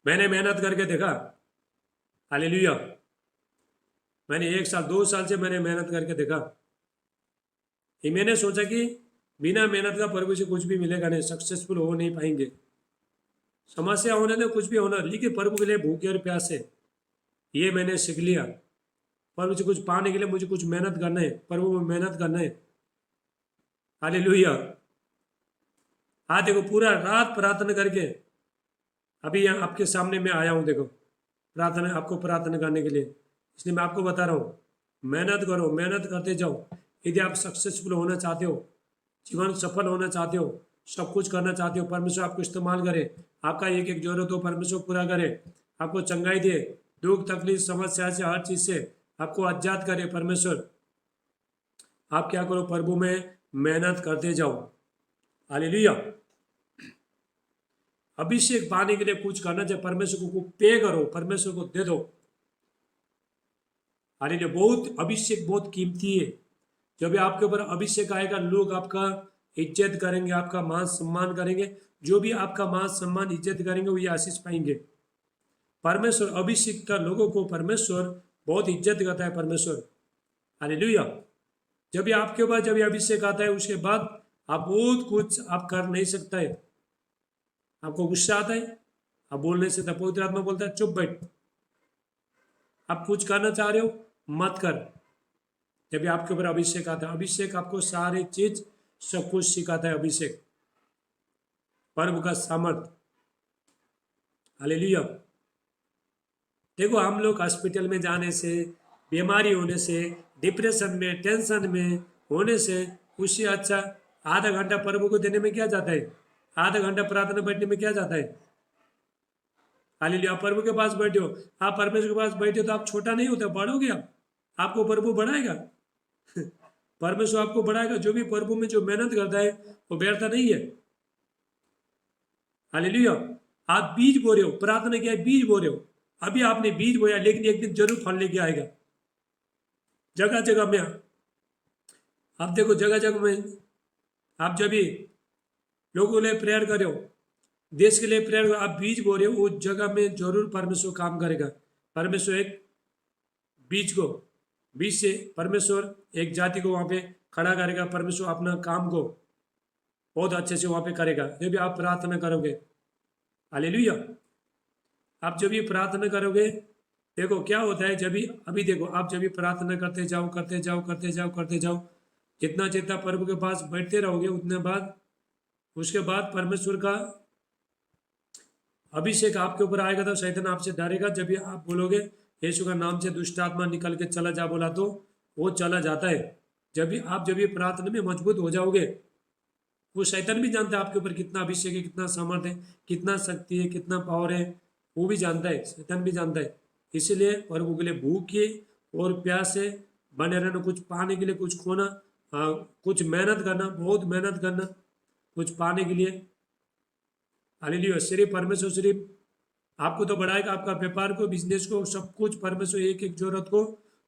S1: मैंने मेहनत करके देखा। हालेलुया। मैंने 1 साल 2 साल से मैंने मेहनत करके देखा। ये मैंने सोचा कि बिना मेहनत का प्रभु से कुछ भी मिलेगा नहीं, सक्सेसफुल हो नहीं पाएंगे। समस्या होने दे, कुछ भी होना, लेकिन प्रभु के लिए भूखे और प्यासे, ये मैंने सीख लिया। प्रभु से कुछ पाने के लिए मुझे कुछ मेहनत करना है, प्रभु में मेहनत करना है। हालेलुया। हाँ देखो पूरा रात प्रार्थना करके अभी यहाँ आपके सामने मैं आया हूँ। देखो प्रार्थना, आपको प्रार्थना करने के लिए, इसलिए मैं आपको बता रहा हूँ मेहनत करो, मेहनत करते जाओ। यदि आप सक्सेसफुल होना चाहते हो, जीवन सफल होना चाहते हो, सब कुछ करना चाहते हो, परमेश्वर आपको इस्तेमाल करे, आपका एक एक जरूरत हो परमेश्वर पूरा करे, आपको चंगाई दे, दुख तकलीफ समस्या से हर चीज से आपको आजाद करे परमेश्वर। आप क्या करो, प्रभु में मेहनत करते जाओ। हालेलुया। अभिषेक पाने के लिए कुछ करना चाहिए, परमेश्वर को पे करो, परमेश्वर को दे दो। हालेलुया। बहुत अभिषेक बहुत कीमती है। जब आपके ऊपर अभिषेक आएगा लोग आपका इज्जत करेंगे, आपका मान सम्मान करेंगे। जो भी आपका मान सम्मान इज्जत करेंगे वो ये आशीष पाएंगे। परमेश्वर अभिषेक लोगों को परमेश्वर बहुत इज्जत करता है परमेश्वर। हालेलुया। जब भी आपके ऊपर जब अभिषेक आता है उसके बाद आप बहुत कुछ आप कर नहीं सकता है। आपको गुस्सा आता है, आप बोल नहीं सकता, पवित्र आत्मा बोलता है चुप बैठ, आप कुछ करना चाह रहे हो मत कर। जब आपके ऊपर अभिषेक आता है, अभिषेक आपको सारी चीज सब कुछ सिखाता है। अभिषेक प्रभु का सामर्थ। हालेलुया। देखो हम लोग हॉस्पिटल में जाने से, बीमारी होने से, डिप्रेशन में, टेंशन में होने से, उससे अच्छा आधा घंटा प्रभु को देने में क्या जाता है, आधा घंटा प्रार्थना बैठने में क्या जाता है। हालेलुया। आप प्रभु के पास बैठे हो, आप परमेश्वर के पास बैठे हो तो आप छोटा नहीं होते, बढ़ोगे आप, आपको प्रभु बढ़ाएगा परमेश्वर आपको बढ़ाएगा। जो भी प्रभु में जो मेहनत करता है वो व्यर्थ नहीं है। हालेलुया। आप बीज बो रहे हो, प्रार्थना किया है, बीज बो रहे हो, अभी आपने बीज बोया, लेकिन एक दिन जरूर फल लेके आएगा। जगह जगह में आप देखो, जगह जगह में आप जब भी लोगों के लिए प्रेयर कर रहे हो, देश के लिए प्रेयर करो, आप बीज बो रहे हो, उस जगह में जरूर परमेश्वर काम करेगा। परमेश्वर एक बीज को, बीज से परमेश्वर एक जाति को वहां पे खड़ा करेगा। परमेश्वर अपना काम को बहुत अच्छे से वहां पे करेगा जब भी आप प्रार्थना करोगे। हालेलुया। आप जब भी प्रार्थना करोगे, देखो क्या होता है, जब भी अभी देखो, आप जब भी प्रार्थना करते जाओ करते जाओ करते जाओ करते जाओ, जितना जितना प्रभु के पास बैठते रहोगे उतने बाद, उसके बाद परमेश्वर का अभिषेक आपके ऊपर आएगा, तो शैतान आपसे डरेगा। जब भी आप बोलोगे यीशु का नाम से दुष्ट आत्मा निकल के चला जा, बोला तो वो चला जाता है। जब भी प्रार्थना में मजबूत हो जाओगे, वो शैतान भी जानता है आपके ऊपर कितना अभिषेक है, कितना सामर्थ है, कितना शक्ति है, कितना पावर है, वो भी जानता है, शैतान भी जानता है। इसीलिए प्रभु के लिए भूखे और प्यासे बने रहना, कुछ पाने के लिए कुछ खोना, कुछ मेहनत करना, बहुत मेहनत करना कुछ पाने के लिए। हालेलुया। सिर्फ परमेश्वर सिर्फ आपको तो बढ़ाएगा, आपका व्यापार को, बिजनेस को, सब कुछ परमेश्वर, एक एक जरूरत को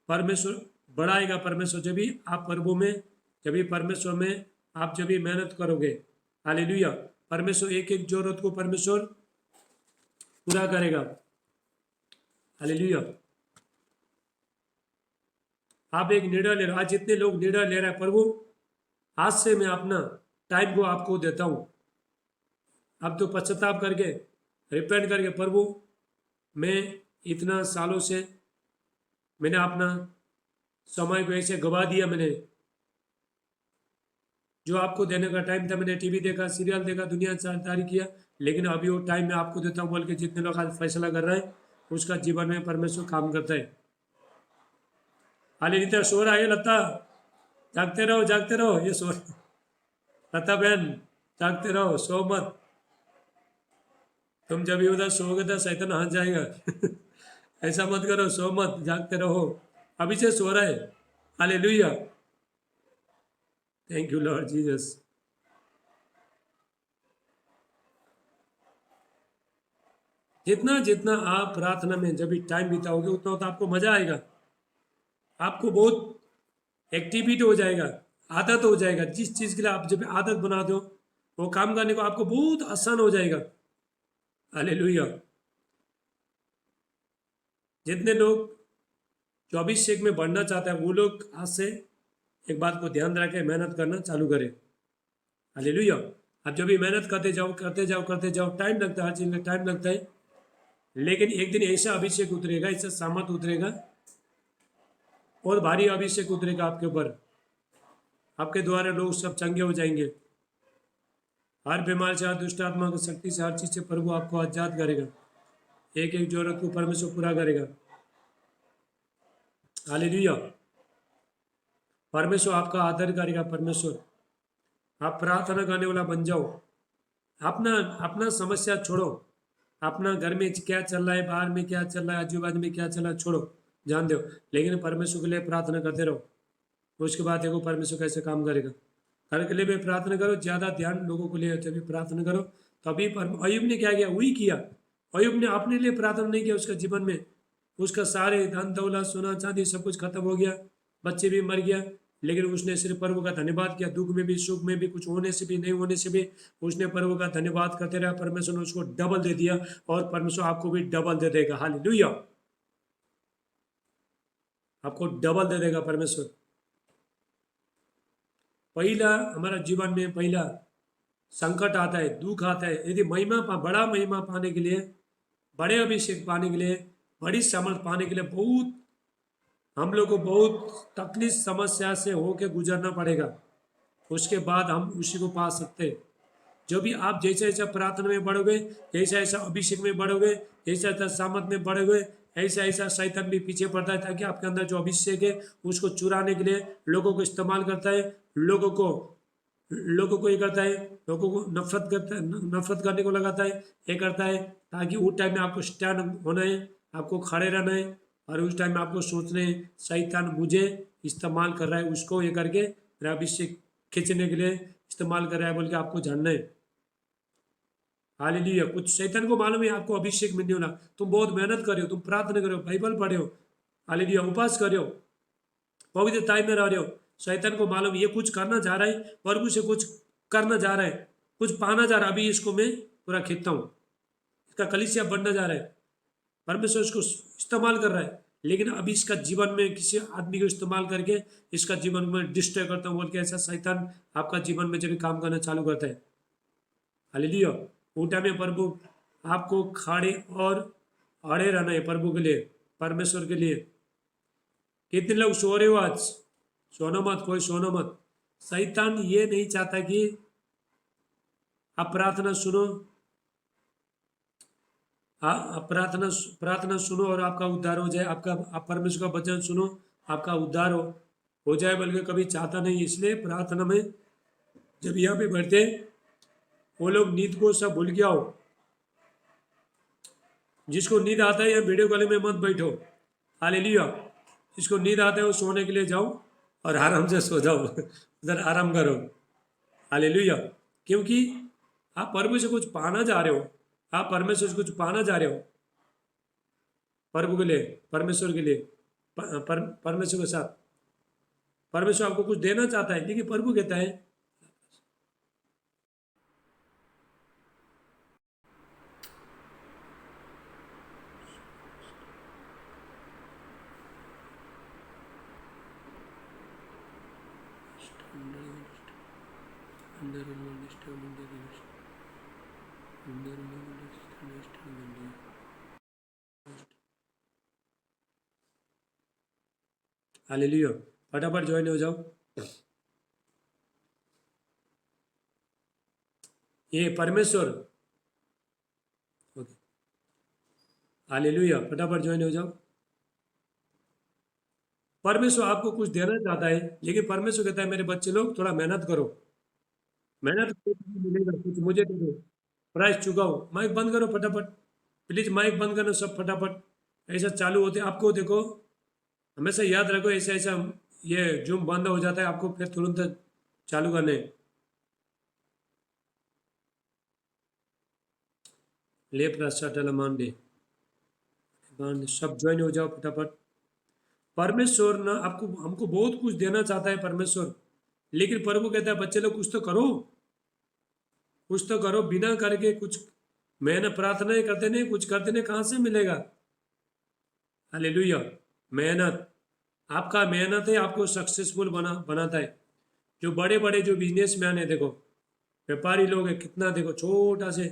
S1: परमेश्वर बढ़ाएगा। परमेश्वर जब भी आप प्रभु में, जब भी परमेश्वर में आप जब भी मेहनत करोगे, हालेलुया, परमेश्वर एक एक जरूरत को परमेश्वर पूरा करेगा। हालेलुया। आप एक निर्णय ले रहे हो, आज जितने लोग निर्णय ले रहे हैं, प्रभु आज से मैं अपना टाइम को आपको देता हूँ, अब तो पश्चाताप करके, रिपेंट करके, प्रभु मैं इतना सालों से मैंने अपना समय को ऐसे गवा दिया, मैंने जो आपको देने का टाइम था, मैंने टीवी देखा, सीरियल देखा, दुनिया तारी किया, लेकिन अभी वो टाइम मैं आपको देता हूँ बोल के जितने लोग आज फैसला कर रहे हैं, उसका जीवन में परमेश्वर काम करता है। हालेलुया। सो रहा है लता, जागते रहो जागते रहो, ये सो, लता बहन जागते रहो, सो मत, तुम जब भी उधर सोओगे तो शैतान हंस जाएगा। ऐसा मत करो, सो मत, जागते रहो, अभी से सो रहा है। Hallelujah. Thank you lord Jesus. जितना जितना आप प्रार्थना में जब भी टाइम बिताओगे, उतना उतना आपको मजा आएगा, आपको बहुत एक्टिविटी हो जाएगा, आदत हो जाएगा। जिस चीज़ के लिए आप जब आदत बना दो, वो काम करने को आपको बहुत आसान हो जाएगा। हालेलुया। जितने लोग जो अभिषेक में बढ़ना चाहते हैं, वो लोग आज से एक बात को ध्यान रखें, मेहनत करना चालू करें। हालेलुया। आप जब भी मेहनत करते जाओ करते जाओ करते जाओ, टाइम लगता है, हर चीज़ में टाइम लगता है, लेकिन एक दिन ऐसा अभिषेक उतरेगा, ऐसा सामर्थ उतरेगा, और भारी अभिषेक उतरेगा आपके ऊपर, आपके द्वारा लोग सब चंगे हो जाएंगे। हर बीमारी से, हर दुष्ट आत्मा की शक्ति से, हर चीज़ से प्रभु आपको आजाद करेगा, एक एक जरूरत को परमेश्वर पूरा करेगा। हालेलुया। परमेश्वर आपका आदर करेगा। परमेश्वर, आप प्रार्थना करने वाला बन जाओ, अपना अपना समस्या छोड़ो, अपना घर में क्या चल रहा है, बाहर में क्या चल रहा है, आजू बाजू में क्या चल रहा है, छोड़ो, जान दो, लेकिन परमेश्वर के लिए प्रार्थना करते रहो। उसके बाद देखो परमेश्वर कैसे काम करेगा। घर के लिए भी प्रार्थना करो, ज़्यादा ध्यान लोगों को लिए जब भी प्रार्थना करो, तभी अयुब ने क्या किया, वही किया। अयुब ने अपने लिए प्रार्थना नहीं किया, उसका जीवन में उसका सारे धन दौलत सोना चांदी सब कुछ खत्म हो गया, बच्चे भी मर गया, लेकिन उसने सिर्फ प्रभु का धन्यवाद किया। दुख में भी, सुख में भी, कुछ होने से भी, नहीं होने से भी उसने प्रभु का धन्यवाद करते रहा। परमेश्वर ने उसको डबल दे दिया, और परमेश्वर आपको भी डबल दे देगा। हालेलुया। आपको डबल दे देगा परमेश्वर। पहला हमारा जीवन में पहला संकट आता है, दुख आता है, यदि बड़ा महिमा पाने के लिए, बड़े अभिषेक पाने के लिए, बड़ी समर्थ पाने के लिए बहुत हम लोग को बहुत तकलीफ समस्या से होके गुजरना पड़ेगा, उसके बाद हम उसी को पा सकते हैं। जो भी आप जैसा जैसा प्रार्थना में बढ़ोगे, जैसा ऐसा अभिषेक में बढ़ोगे, जैसा ऐसा सामर्थ में बढ़ोगे, ऐसा ऐसा शैतान भी पीछे पड़ता है, ताकि आपके अंदर जो अभिषेक है उसको चुराने के लिए लोगों को इस्तेमाल करता है, लोगों को ये करता है, लोगों को नफरत करने को लगाता है, ये करता है, ताकि उस टाइम में आपको स्टैंड होना है, आपको खड़े रहना है, और उस टाइम में आपको सोचना है शैतान मुझे इस्तेमाल कर रहा है, उसको ये करके मेरा अभिषेक खींचने के लिए इस्तेमाल कर रहा है बोल के आपको जानना है। हालेलुया। कुछ शैतान को मालूम है आपको अभिषेक मिलने वाला, तुम बहुत मेहनत कर रहे हो, तुम प्रार्थना कर रहे हो, बाइबल पढ़े हो, हालेलुया, उपवास कर रहे हो, पवित्र टाइम में रह रहे हो। शैतान को मालूम ये कुछ करना चाह रहा है, प्रभु से कुछ करना चाह रहा है, कुछ पाना चाह रहा है, अभी इसको मैं पूरा खींचता हूँ, इसका कलीसिया बढ़ना जा रहा है, परमेश्वर इसको इस्तेमाल कर रहा है, लेकिन अभी इसका जीवन में किसी आदमी को इस्तेमाल करके इसका जीवन में डिस्ट्रॉय करता हूँ बोल के ऐसा शैतान आपका जीवन में जब काम करना चालू करता है। हालेलुया। ऊँटा में प्रभु आपको खड़े और अड़े रहना है प्रभु के लिए, परमेश्वर के लिए। कितने लोग सो रहे हो आज? सोना मत, कोई सोना मत। शैतान ये नहीं चाहता कि आप प्रार्थना सुनो, आप प्रार्थना प्रार्थना सुनो और आपका उद्धार हो जाए, आपका आप परमेश्वर का वचन सुनो, आपका उद्धार हो जाए, बल्कि कभी चाहता नहीं। इसलिए प्रार्थना में जब यहाँ पे बैठते वो लोग नींद को सब भूल गया हो। जिसको नींद आता है या वीडियो कॉल में मत बैठो, हालेलुया। जिसको नींद आता है वो सोने के लिए जाओ और आराम से सो जाओ, उधर आराम करो, हालेलुया। क्योंकि आप प्रभु से कुछ पाना चाह रहे हो, आप परमेश्वर से कुछ पाना चाह रहे हो, प्रभु के लिए, परमेश्वर के लिए, परमेश्वर के साथ। परमेश्वर आपको कुछ देना चाहता है, लेकिन प्रभु कहता है हालेलुया। फटाफट ज्वाइन हो जाओ। ये परमेश्वर, ओके, हालेलुया, फटाफट ज्वाइन हो जाओ। परमेश्वर आपको कुछ देना चाहता है, लेकिन परमेश्वर कहता है मेरे बच्चे लोग थोड़ा मेहनत करो, मेहनत करो तो मिलेगा कुछ, मुझे दे दो, प्राइस चुकाओ। माइक बंद करो फटाफट, प्लीज माइक बंद करना सब फटाफट। ऐसा चालू होते आपको देखो, हमेशा याद रखो, ऐसा ऐसा ये जूम बंद हो जाता है, आपको फिर तुरंत चालू करने। ले प्रसाद मांडे, सब ज्वाइन हो जाओ फटाफट। परमेश्वर ना आपको हमको बहुत कुछ देना चाहता है परमेश्वर, लेकिन प्रभु कहता है बच्चे लोग कुछ तो करो, कुछ तो करो। बिना करके कुछ मेहनत प्रार्थना ही करते नहीं, कुछ करते नहीं, कहाँ से मिलेगा? हालेलुया। मेहनत, आपका मेहनत है आपको सक्सेसफुल बनाता है। जो बड़े बड़े जो बिजनेसमैन है, देखो व्यापारी लोग है, कितना देखो छोटा से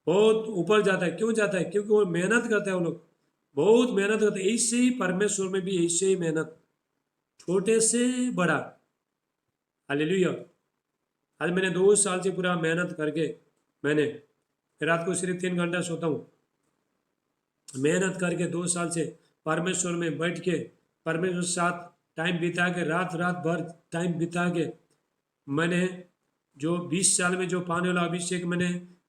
S1: बहुत ऊपर जाता है। क्यों जाता है? क्योंकि वो मेहनत करता है, वो लोग बहुत मेहनत करते हैं। ऐसे ही परमेश्वर में भी ऐसे ही मेहनत, छोटे से बड़ा। हालेलुया। आज मैंने 2 साल से पूरा मेहनत करके, मैंने रात को सिर्फ 3 घंटा सोता हूँ, मेहनत करके 2 साल से परमेश्वर में बैठ के परमेश्वर के साथ टाइम बिता के, रात रात भर टाइम बिता के, मैंने जो 20 साल में जो पाने वाला अभिषेक मैंने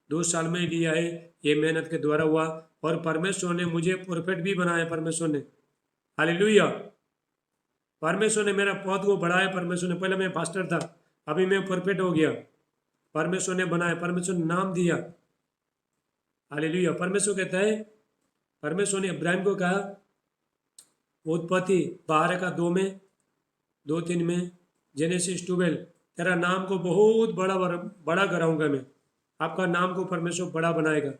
S1: 2 साल में लिया है, ये मेहनत के द्वारा हुआ। और परमेश्वर ने मुझे परफेक्ट भी बनाया, परमेश्वर ने, हालेलुया। परमेश्वर ने मेरा पद को बढ़ाया, परमेश्वर ने, पहले मैं पास्टर था, अभी मैं परफेक्ट हो गया, परमेश्वर ने बनाया, परमेश्वर ने नाम दिया, हालेलुया। परमेश्वर कहता है, परमेश्वर ने इब्राहिम को कहा, उत्पत्ति 12:2 में 2:3 में, जेनेसिस 12, तेरा नाम को बहुत बड़ा बड़ा कराऊंगा मैं। आपका नाम को परमेश्वर बड़ा बनाएगा,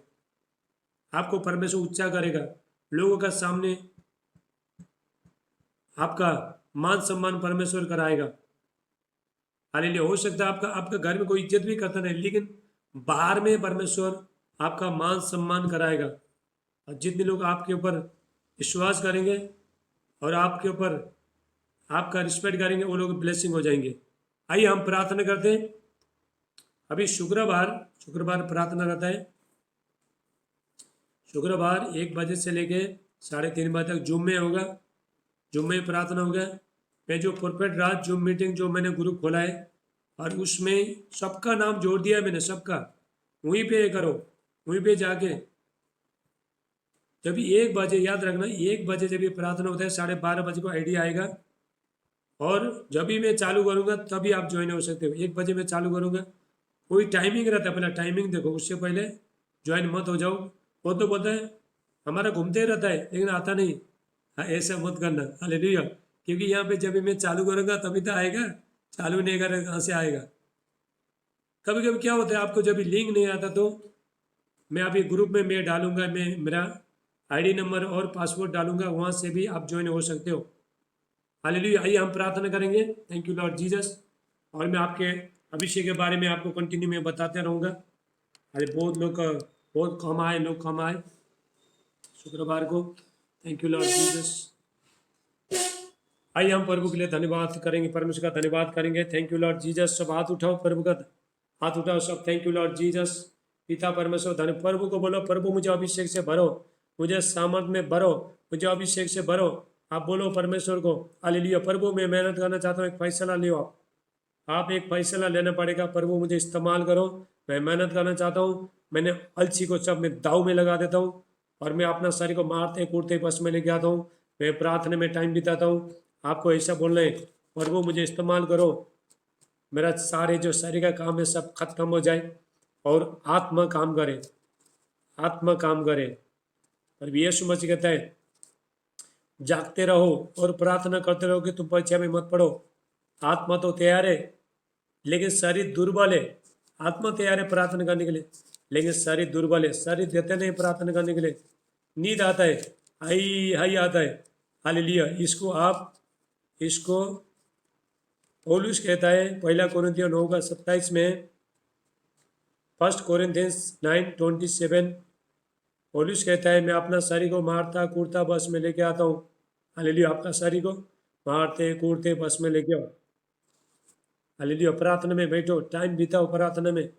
S1: आपको परमेश्वर ऊंचा करेगा, लोगों का सामने आपका मान सम्मान परमेश्वर कराएगा, हालेलुया। हो सकता है आपका आपका घर में कोई इज्जत भी करता नहीं, लेकिन बाहर में परमेश्वर आपका मान सम्मान कराएगा। और जितने लोग आपके ऊपर विश्वास करेंगे और आपके ऊपर आपका रिस्पेक्ट करेंगे, वो लोग ब्लेसिंग हो जाएंगे। आइए हम प्रार्थना करते हैं। अभी शुक्रवार शुक्रवार प्रार्थना रहता है, शुक्रवार 1 बजे से लेके 3:30 बजे तक जूम में होगा, जूम में प्रार्थना होगा। मैं जो परफेक्ट रात जूम मीटिंग जो मैंने ग्रुप खोला है, और उसमें सबका नाम जोड़ दिया मैंने, सबका वहीं पे करो, वहीं पे जाके जब भी 1 बजे, याद रखना 1 बजे जब ये प्रार्थना होता है, 12:30 बजे को आईडी आएगा। और जब भी मैं चालू करूँगा तभी आप ज्वाइन हो सकते हो। 1 बजे मैं चालू करूँगा, कोई टाइमिंग रहता है, पहले टाइमिंग देखो, उससे पहले ज्वाइन मत हो जाओ। वो तो बोलते हैं हमारा घूमते ही रहता है लेकिन आता नहीं। हाँ, ऐसा मत करना। हालेलुया। क्योंकि यहाँ पे जब भी मैं चालू करूँगा तभी तो आएगा, चालू नहीं करेगा कहाँ से आएगा। कभी कभी क्या होता है, आपको जब भी लिंक नहीं आता तो मैं अभी ग्रुप में मैं डालूंगा, मैं मेरा आईडी नंबर और पासवर्ड डालूंगा, वहाँ से भी आप ज्वाइन हो सकते हो। हालेलुया। आइए हम प्रार्थना करेंगे। Thank you lord Jesus. और मैं आपके अभिषेक के बारे में आपको कंटिन्यू में बताते रहूँगा। अरे बहुत लोग बहुत कम आए, लोग कम आए शुक्रवार को। Thank you lord Jesus. आइए हम प्रभु के लिए धन्यवाद करेंगे, परमेश्वर का धन्यवाद करेंगे। Thank you lord Jesus. सब हाथ उठाओ, प्रभु का हाथ उठाओ सब। Thank you lord Jesus. पिता परमेश्वर धन्य, प्रभु को बोलो, प्रभु मुझे अभिषेक से भरो, मुझे सामर्थ में भरो, मुझे अभिषेक से भरो। आप बोलो परमेश्वर को। हालेलुया। प्रभु मैं मेहनत करना चाहता हूँ, एक फैसला लियो आप एक फैसला लेना पड़ेगा। प्रभु मुझे इस्तेमाल करो, मैं मेहनत करना चाहता हूँ। मैंने अलसी को सब मैं दाव में लगा देता हूँ और मैं अपना शरीर को मारते कूटते बस में लेके आता हूँ। मैं प्रार्थना में टाइम बिताता हूँ। आपको ऐसा बोलना है, प्रभु मुझे इस्तेमाल करो, मेरा सारे जो शरीर का काम है सब खत्म हो जाए और आत्मा काम करे, आत्मा काम करे। पर यीशु मसीह कहता है जागते रहो और प्रार्थना करते रहो कि तुम परीक्षा में मत पड़ो। आत्मा तो तैयार है लेकिन शरीर दुर्बल है। आत्मा तैयार है प्रार्थना करने के लिए लेकिन शरीर दुर्बल है। शरीर देते नहीं प्रार्थना करने के लिए, नींद आता है, हाई हाई आता है। हालेलुया। इसको पौलुस कहता है 1 कोरिन्थियों 9:27 में, 1 कोरिन्थियंस 9:27 पौलुस कहता है मैं अपना शरीर को मारता कूटता बस में लेके आता हूँ। हालेलुया। आपका शरीर को मारते कूटते बस में लेके आओ। हालेलुया। प्रार्थना में बैठो, टाइम बिताओ प्रार्थना में,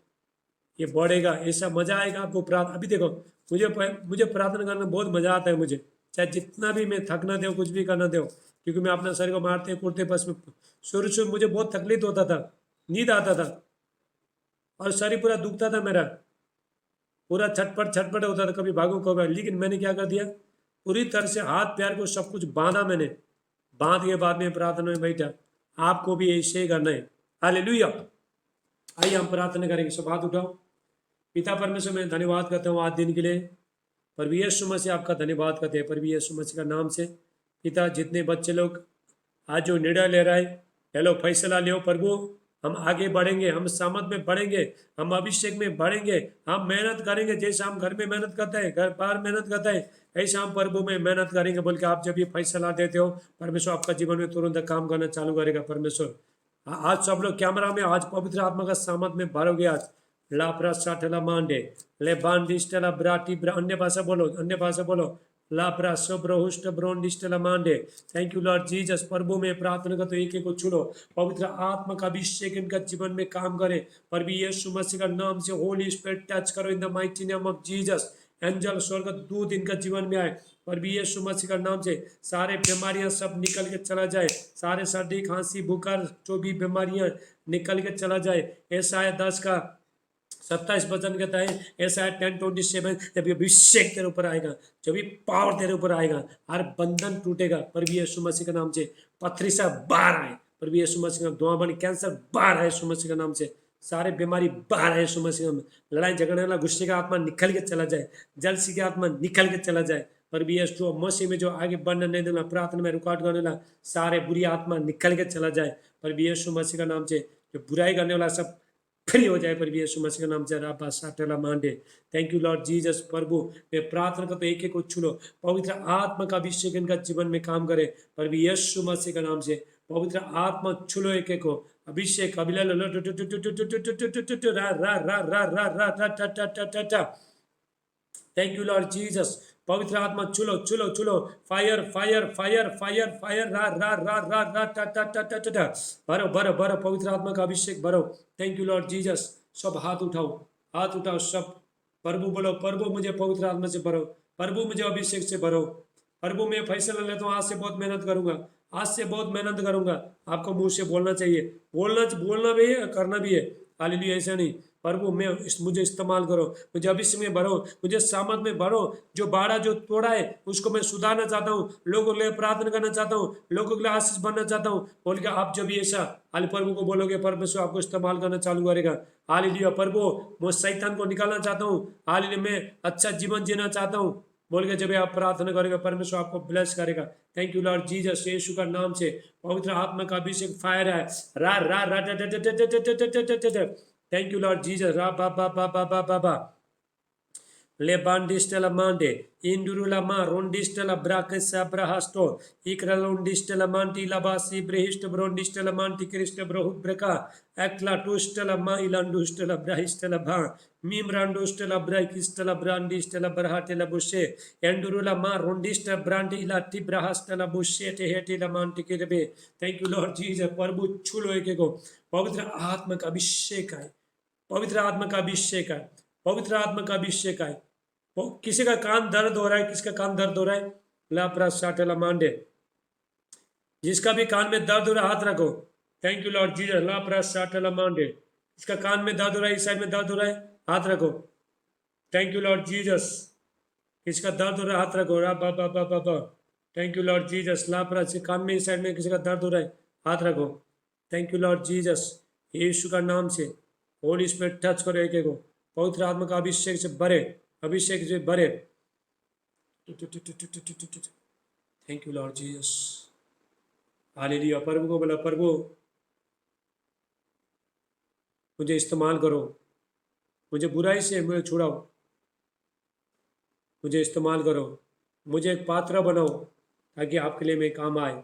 S1: ये बढ़ेगा, ऐसा मजा आएगा आपको प्रार्थना। अभी देखो मुझे प्रार्थना करने में बहुत मजा आता है। मुझे चाहे जितना भी मैं थकना दो, कुछ भी करना दो, क्योंकि मैं अपना शरीर को मारते कूटते बस में, शुरू शुरू मुझे बहुत तकलीफ होता था, नींद आता था और शरीर पूरा दुखता था मेरा, पूरा छटपट छटपट होता था, कभी भागो कभी। लेकिन मैंने क्या कर दिया, पूरी तरह से हाथ पैर को सब कुछ बांधा मैंने, बांध के बाद में प्रार्थना में बैठा। आपको भी ऐसे ही करना है। हालेलुया। आइए हम प्रार्थना करेंगे, सब हाथ उठाओ। पिता परमेश्वर मैं धन्यवाद करता हूँ आज दिन के लिए। प्रभु यीशु मसीह आपका धन्यवाद करते हैं प्रभु यीशु मसीह का नाम से। पिता जितने बच्चे लोग आज जो निर्णय ले रहा है, हेलो फैसला ले प्रभु, हम आगे बढ़ेंगे, हम सामर्थ में बढ़ेंगे, हम अभिषेक में बढ़ेंगे, हम मेहनत करेंगे। जैसे हम घर में मेहनत करते हैं, घर बाहर मेहनत करते हैं, ऐसा हम प्रभु में मेहनत करेंगे बोल के आप जब ये फैसला देते हो, परमेश्वर आपका जीवन में तुरंत काम करना चालू करेगा। परमेश्वर आज सब लोग कैमरा में आज पवित्र आत्मा का सामर्थ में भरोगे। आज लाप्रा साठला मांडे ले बांडिस्टला ब्राटी अन्य भाषा बोलो, अन्य भाषा बोलो। लाप्रा सोब्रोहुष्ट ब्रोंडिस्टला मांडे। Thank you lord Jesus. प्रभु में प्रार्थना का तो एक एक को छुड़ो, पवित्र आत्मा का अभिषेक इनका जीवन में काम करे। प्रभु यीशु मसीह का नाम से होली स्पिरिट टच करो in the mighty name of Jesus. Angel स्वर्ग दूत इनका जीवन में आए प्रभु यीशु मसीह का नाम से। सारे बीमारियां सब निकल के चला जाए, सारे सर्दी खांसी बुखार जो भी बीमारियां निकल के चला जाए। ऐसा है 10:27 वचन कहता है, ऐसा है 10:27 जब ये अभिषेक तेरे ऊपर आएगा, जब ये पावर तेरे ऊपर आएगा, हर बंधन टूटेगा प्रभु यीशु मसीह के नाम से। पथरी से बाहर आए प्रभु यीशु मसीह का, दुआ बनी कैंसर बाहर आए यीशु मसीह के नाम से, सारे बीमारी बाहर है यीशु मसीह में। लड़ाई झगड़ने वाला गुस्से का आत्मा निकल के चला जाए, जलसी की आत्मा निकल के चला जाए। पर यीशु मसीह में जो आगे बढ़ने नहीं देना, प्रार्थना में रुकावट करने वाला सारे बुरी आत्मा निकल के चला जाए पर यीशु मसीह का नाम से। जो बुराई करने वाला सब फ्री हो जाए पर यीशु मसीह का नाम से। रापा साटेला मांडे। Thank you lord Jesus. प्रभु मैं प्रार्थना करता हूं एक एक को छू लो, पवित्र आत्मा का अभिषेक इनका जीवन में काम करे पर यीशु मसीह का नाम से। पवित्र आत्मा छू लो एक एक को, अभिषेक थैंक यू लॉर्ड जीसस। पवित्र आत्मा चुलो चुलो चुलो, fire fire fire fire fire रा रा रा रा रा टा टा टा टा टा टा, भरो भरो भरो पवित्र आत्मा का अभिषेक भरो। Thank you lord Jesus. सब हाथ उठाओ, हाथ उठाओ सब। प्रभु बोलो, प्रभु मुझे पवित्र आत्मा से भरो, प्रभु मुझे अभिषेक से भरो। प्रभु मैं फैसला लेता हूँ, आज से बहुत मेहनत करूंगा, आज से बहुत मेहनत करूंगा। आपको मुंह से बोलना चाहिए, बोलना बोलना भी है, करना भी है। हालेलुया। ऐसा नहीं, प्रभु मैं मुझे इस्तेमाल करो, मुझे अभिषेक में भरो, मुझे सामर्थ में भरो। जो बाड़ा जो तोड़ा है उसको मैं सुधारना चाहता हूँ, लोगों के लिए प्रार्थना करना चाहता हूँ, लोगों के लिए आशीष बनना चाहता हूँ। बोल के आप जब ऐसा हाल प्रभु को बोलोगे, परमेश्वर आपको इस्तेमाल करना चालू करेगा। हालेलुया। प्रभु मैं शैतान को निकालना चाहता हूँ, हालेलुया मैं अच्छा जीवन जीना चाहता हूँ। बोल के जब आप प्रार्थना करेगा, परमेश्वर आपको ब्लेस करेगा। Thank you lord Jesus, Yeshu का नाम से पवित्र आत्मा का अभिषेक फायर है। रा रा रा थैंक यू लॉर्ड जीसस। रा बा बा बा बा बा बा बा le bandistela mande indurula ma rondistela brakesa brahasto ikralondistela manti labasi brehist brondistela manti krista brohu breka ekla tustela ma ilandustela brahistela bha mimrandustela brakistela brandistela brahatela bushe endurula ma rondista brandi ilati brahastela bushe te hetila manti kirbe। Thank you lord Jesus. प्रभु छू लो एक को, पवित्र आत्मा का अभिषेक है, पवित्र आत्मा का अभिषेक है, पवित्र आत्मा का अभिषेक है। किसी का कान दर्द हो रहा है, किसका कान दर्द हो रहा है, लापरा साटेला मांडे, जिसका भी कान में दर्द हो रहा है हाथ रखो। Thank you lord Jesus. लापरा साटेला मांडे, इसका कान में दर्द हो रहा है, इस साइड में दर्द हो रहा है, हाथ रखो। Thank you lord Jesus. किसका दर्द हो रहा है हाथ रखो। रा बा बा बा बा बा। Thank you lord Jesus. Lapra से कान में इस साइड में किसी का दर्द हो रहा है, हाथ रखो। Thank you lord Jesus, Yeshu का नाम से होली स्पिरिट टच करो एक को, पवित्र आत्मा का अभिषेक से भरे, अभिषेक से भरे। Thank you lord Jesus. Hallelujah. प्रभु को बोला, प्रभु मुझे इस्तेमाल करो, मुझे बुराई से मुझे छुड़ाओ, मुझे इस्तेमाल करो, मुझे एक पात्र बनाओ ताकि आपके लिए मैं काम आए।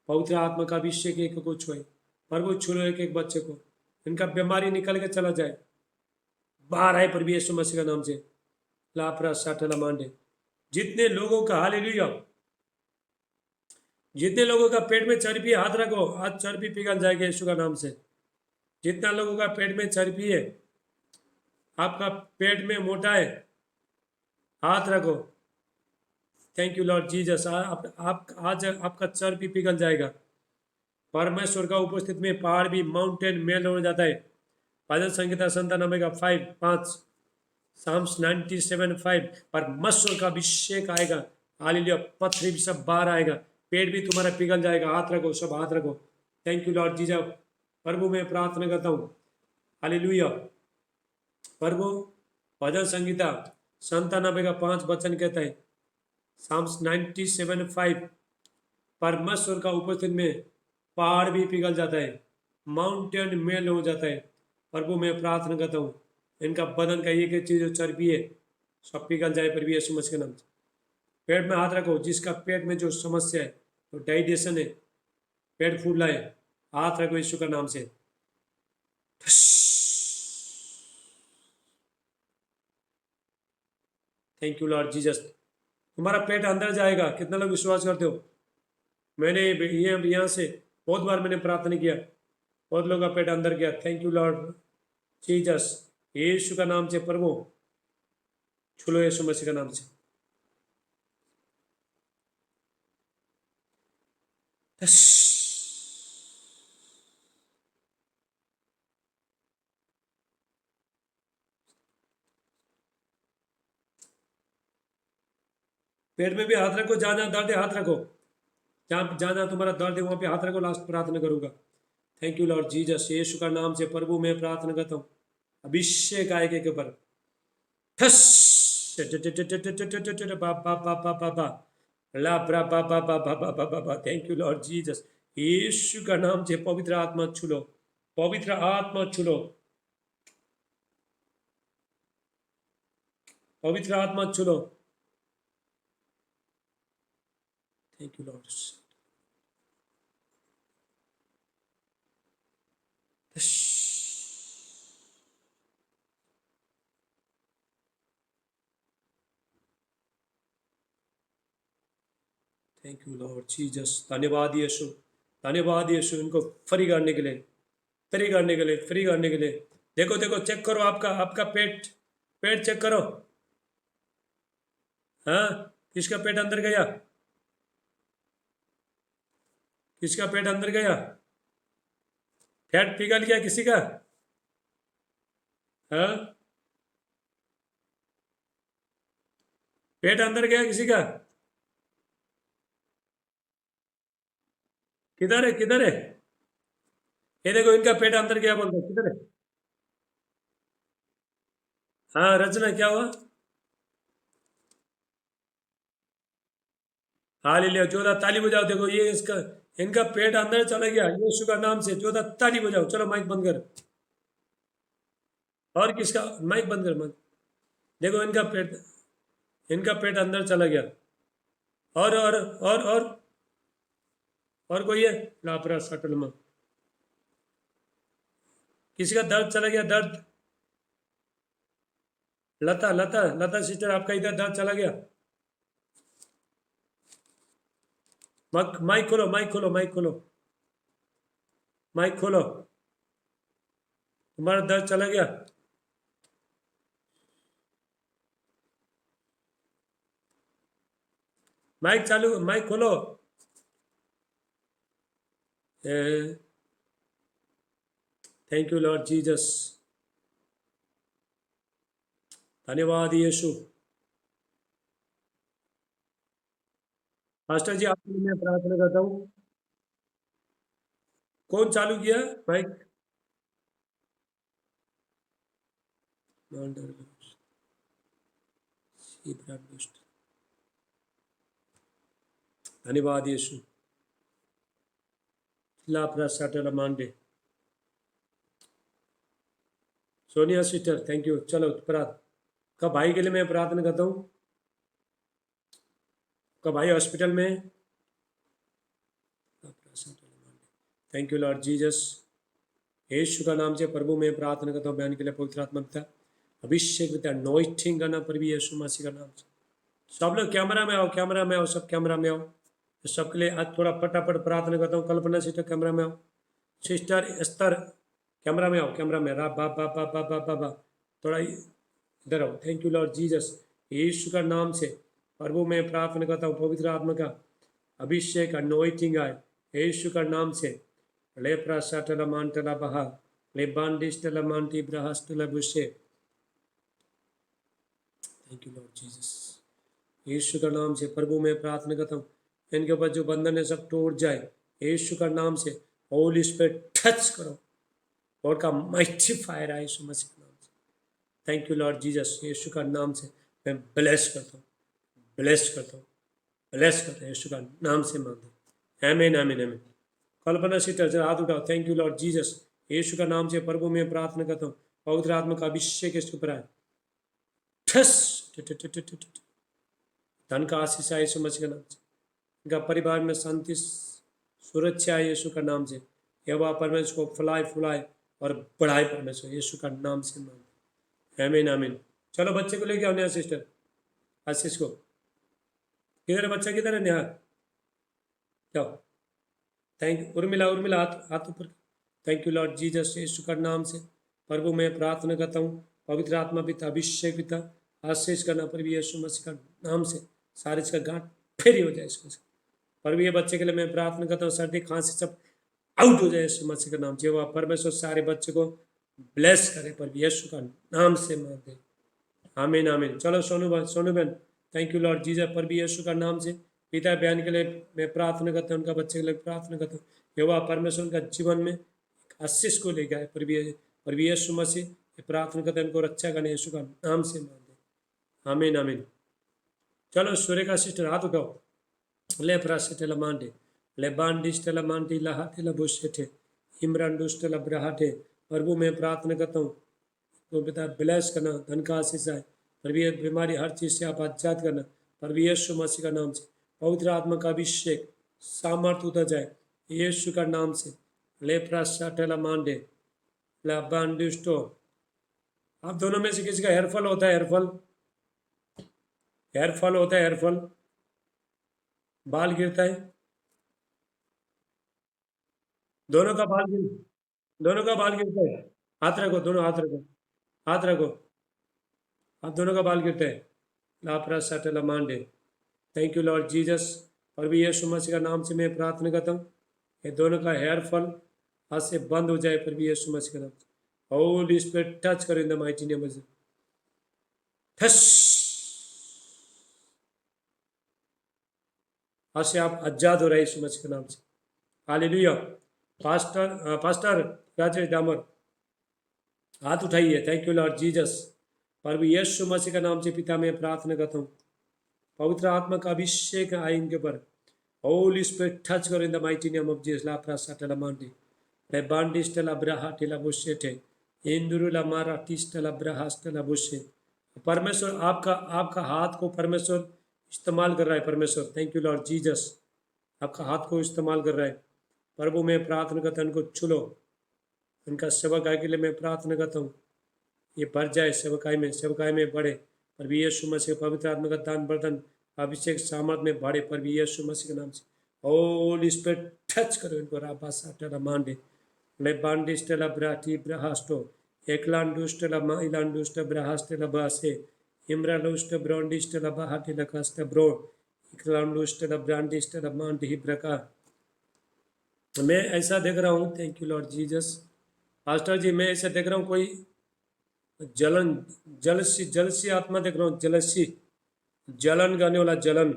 S1: पवित्र आत्मा का अभिषेक एक को छुए, प्रभु छुलो एक एक बच्चे को, इनका बीमारी निकल के चला जाए, बाहर आए प्रभु यीशु मसीह का नाम से। लापरा साटला मांडे। जितने लोगों का, हालेलुया, जितने लोगों का पेट में चर्बी, हाथ रखो, आज चर्बी पिघल जाएगी यीशु का नाम से। जितना लोगों का पेट में चर्बी है, आपका पेट में मोटा है, हाथ रखो। Thank you lord Jesus. आप आज आपका चर्बी पिघल जाएगा। परमेश्वर का उपस्थित में पहाड़ भी, माउंटेन मेल हो जाता है। भजन संहिता 97:5 साम्स 97:5 परमेश्वर का अभिषेक आएगा। हालेलुया। पत्थर भी सब बाहर आएगा, पेट भी तुम्हारा पिघल जाएगा। हाथ रखो, सब हाथ रखो। Thank you lord Jesus. प्रभु मैं प्रार्थना करता हूँ, हालेलुया। प्रभु भजन संहिता 97:5 वचन कहता है, साम्स 97:5 परमेश्वर का उपस्थित में पहाड़ भी पिघल जाता है, माउंटेन मेल हो जाता है। प्रभु मैं प्रार्थना करता हूँ, इनका बदन का एक एक चीज जो चर्बी है सब पिघल जाए प्रभु यीशु मसीह के नाम से। पेट में हाथ रखो, जिसका पेट में जो समस्या है, तो डाइजेशन है, पेट फूला है, हाथ रखो यीशु का नाम से। Thank you lord Jesus. तुम्हारा पेट अंदर जाएगा। कितना लोग विश्वास करते हो? मैंने ये यहाँ से बहुत बार मैंने प्रार्थना किया, बहुत लोगों का पेट अंदर गया। Thank you lord Jesus, Yeshu का नाम से प्रभु छुलो, यीशु मसीह का नाम से। पेट में भी हाथ रखो, जहाँ जहाँ दर्द है हाथ रखो, जहाँ जहाँ तुम्हारा दर्द है वहाँ पे हाथ रखो। लास्ट प्रार्थना करूंगा। Thank you lord Jesus, Yeshu का नाम से प्रभु मैं प्रार्थना करता हूँ, अभिषेक आएगा के ऊपर। Thank you lord Jesus, Yeshu का नाम से पवित्र आत्मा छुलो, पवित्र आत्मा छुलो, पवित्र आत्मा छुलो। Thank you lord. Thank you lord Jesus. धन्यवाद यीशु, धन्यवाद यीशु, इनको फ्री करने के लिए, फ्री करने के लिए, फ्री करने के लिए। देखो देखो, चेक करो आपका आपका पेट, पेट चेक करो। हाँ, किसका पेट अंदर गया? किसका पेट अंदर गया? फैट पिघल गया किसी का? हाँ, पेट अंदर गया किसी का? किधर है, किधर है? ये देखो, इनका पेट अंदर गया बोलते हैं, किधर है? हाँ रचना, क्या हुआ? हालेलुया, जोरदार ताली बजाओ। देखो ये इसका, इनका पेट अंदर चला गया यीशु का नाम से। जोरदार ताली बजाओ। चलो माइक बंद कर। और किसका? माइक बंद कर मत। देखो इनका पेट अंदर चला गया। और कोई है? लापरा सटलमा। किसी का दर्द चला गया? दर्द? लता लता लता सिस्टर, आपका इधर दर्द चला गया? माइक खोलो, माइक खोलो, माइक खोलो, माइक खोलो। तुम्हारा दर्द चला गया? माइक चालू, माइक खोलो। Thank you lord Jesus. धन्यवाद यीशु। मास्टर जी, आपके लिए मैं प्रार्थना करता हूँ। कौन चालू किया माइक? धन्यवाद यीशु। लापरा सटल मांडे। Sonia sister, thank you. चलो प्रार्थना का भाई के लिए मैं प्रार्थना करता हूँ। का भाई हॉस्पिटल में। Thank you lord Jesus. Yeshu का नाम से प्रभु मैं प्रार्थना करता हूँ बहन के लिए। पवित्र आत्मा पिता अभिषेक पिता नॉइटिंग करना प्रभु यीशु मसीह का नाम से। सब लोग कैमरा में आओ, कैमरा में आओ, सब कैमरा में आओ। सबके लिए आज थोड़ा फटाफट प्रार्थना करता हूँ। कल्पना सिस्टर कैमरा में आओ। सिस्टर स्तर कैमरा में आओ, कैमरा में। रा बा बा बा बा बा बा बा। थोड़ा इधर आओ। Thank you lord Jesus. Yeshu का नाम से प्रभु मैं प्रार्थना करता हूँ पवित्र आत्मा का अभिषेक अनोइटिंग आए यीशु का नाम से। लेप्रा सटला मांटला बहा ले बांडिस्टला मांटी ब्रहस्टला बुशे। Thank you lord Jesus. Yeshu का नाम से प्रभु मैं प्रार्थना करता हूँ इनके ऊपर जो बंधन है सब टूट जाए यीशु का नाम से। होली स्पिरिट टच करो। गॉड का माइटी फायर आए यीशु मसीह के नाम से। Thank you lord Jesus. Yeshu का नाम से मैं ब्लेस करता हूँ, ब्लेस करता हूँ, ब्लेस करता हूँ। यीशु का नाम से मांगता हूँ। आमीन आमीन आमीन। कल्पना सिस्टर जरा हाथ उठाओ। Thank you lord Jesus. Yeshu का नाम से प्रभु मैं प्रार्थना करता हूँ पवित्र आत्मा का अभिषेक इसके ऊपर आए। ठस धन का आशीष आए यीशु मसीह के नाम से। इनका परिवार में शांति सुरक्षा है यीशु का नाम से। यहोवा परमेश्वर को फुलाए फुलाए और बढ़ाए परमेश्वर यीशु का नाम से मांगे। आमीन आमीन। चलो बच्चे को लेके आओ नेहा सिस्टर, आशीष को। किधर है बच्चा, किधर है नेहा? जाओ। थैंक उर्मिला, उर्मिला हाथ हाथ ऊपर। Thank you lord Jesus. Yeshu का नाम से प्रभु मैं प्रार्थना करता हूँ पवित्र आत्मा पिता अभिषेक पिता आशीष करना प्रभु यीशु मसीह का नाम से। सारे इसका गांठ फेरी हो जाए इसको। प्रभु ये बच्चे के लिए मैं प्रार्थना करता हूँ सर्दी खांसी सब आउट हो जाए यीशु मसीह का नाम से। वह परमेश्वर सारे बच्चे को ब्लेस करे प्रभु यीशु का नाम से मांगते। आमीन आमीन। चलो सोनू भाई, सोनू बहन, थैंक यू लॉर्ड जीसस। प्रभु यीशु का नाम से पिता बहन के लिए मैं प्रार्थना करता हूँ, उनका बच्चे के लिए प्रार्थना करता हूँ। यहोवा परमेश्वर उनका जीवन में आशीष को ले गए प्रभु यीशु मसीह। प्रार्थना करते हैं उनको रक्षा करने यीशु का नाम से मांगते। आमीन आमीन। चलो सूर्य का सिस्टर हाथ उठाओ। ले प्रासिटला मांडे ले बांडिस्टला मांडी लहाटे लबुशेठे इमरान दुष्टला ब्रहाटे। प्रभु मैं प्रार्थना करता हूँ तो पिता ब्लेस करना, धन का आशीष आए। प्रभु ये बीमारी हर चीज़ से आप आजाद करना प्रभु यीशु मसीह का नाम से। पवित्र आत्मा का अभिषेक सामर्थ उतर जाए यीशु का नाम से। लेप्रा शाटेला मांडे ला बांडिस्टो। आप दोनों में से किसी का हेयरफॉल होता है? हेयरफॉल, हेयरफॉल होता है? हेयरफॉल, बाल गिरता है? दोनों का बाल गिर दोनों का बाल गिरता है? हाथ रखो, दोनों हाथ रखो, हाथ रखो। आप दोनों का बाल गिरता है? लापरा सटला मांडे। Thank you lord Jesus. प्रभु यीशु मसीह का नाम से मैं प्रार्थना करता हूँ ये दोनों का हेयर फॉल आज से बंद हो जाए प्रभु यीशु मसीह के नाम से। होली स्पिरिट टच करो in the mighty name of Jesus. ठस। आज से आप आजाद हो रहे यीशु मसीह के नाम से। हालेलुया। पास्टर राजेश डामर हाथ उठाइए। Thank you lord Jesus. प्रभु यीशु मसीह के नाम से पिता मैं प्रार्थना करता हूँ, पवित्र आत्मा का अभिषेक आए इनके ऊपर। होली स्पिरिट टच करो in the mighty name of Jesus. ला प्रासाटला मांडी ले बांडिस्टला ब्राहाटिला बुशेटे इंदुरुला मारा टिस्टला ब्राहास्टला बुशे। परमेश्वर आपका आपका हाथ को परमेश्वर इस्तेमाल कर रहा है। परमेश्वर थैंक यू लॉर्ड जीसस, आपका हाथ को इस्तेमाल कर रहा है। प्रभु मैं प्रार्थना करता हूँ इनको छुलो, इनका सेवकाई के लिए मैं प्रार्थना करता हूँ, ये बढ़ जाए सेवकाई में बढ़े। प्रभु यीशु मसीह पवित्र आत्मा का दान बर्तन अभिषेक सामर्थ में बढ़े प्रभु यीशु मसीह के नाम से। होली स्पिरिट टच करो इनको। राबासाटला मांडे ले बांडिस्टला ब्राटी ब्राहास्टो एकलांडुस्टला माइलांडुस्ट ब्राहास्टला बासे इम्रालुस्ट ब्रॉन्डिस्टला बाहाटिला कास्टा ब्रो इकलांडुस्टला ब्रांडिस्टला मांडी ब्रका। मैं ऐसा देख रहा हूँ, thank you lord Jesus. Pastor ji मैं ऐसा देख रहा हूँ कोई जलन जलसी आत्मा देख रहा हूँ, जलन करने वाला जलन।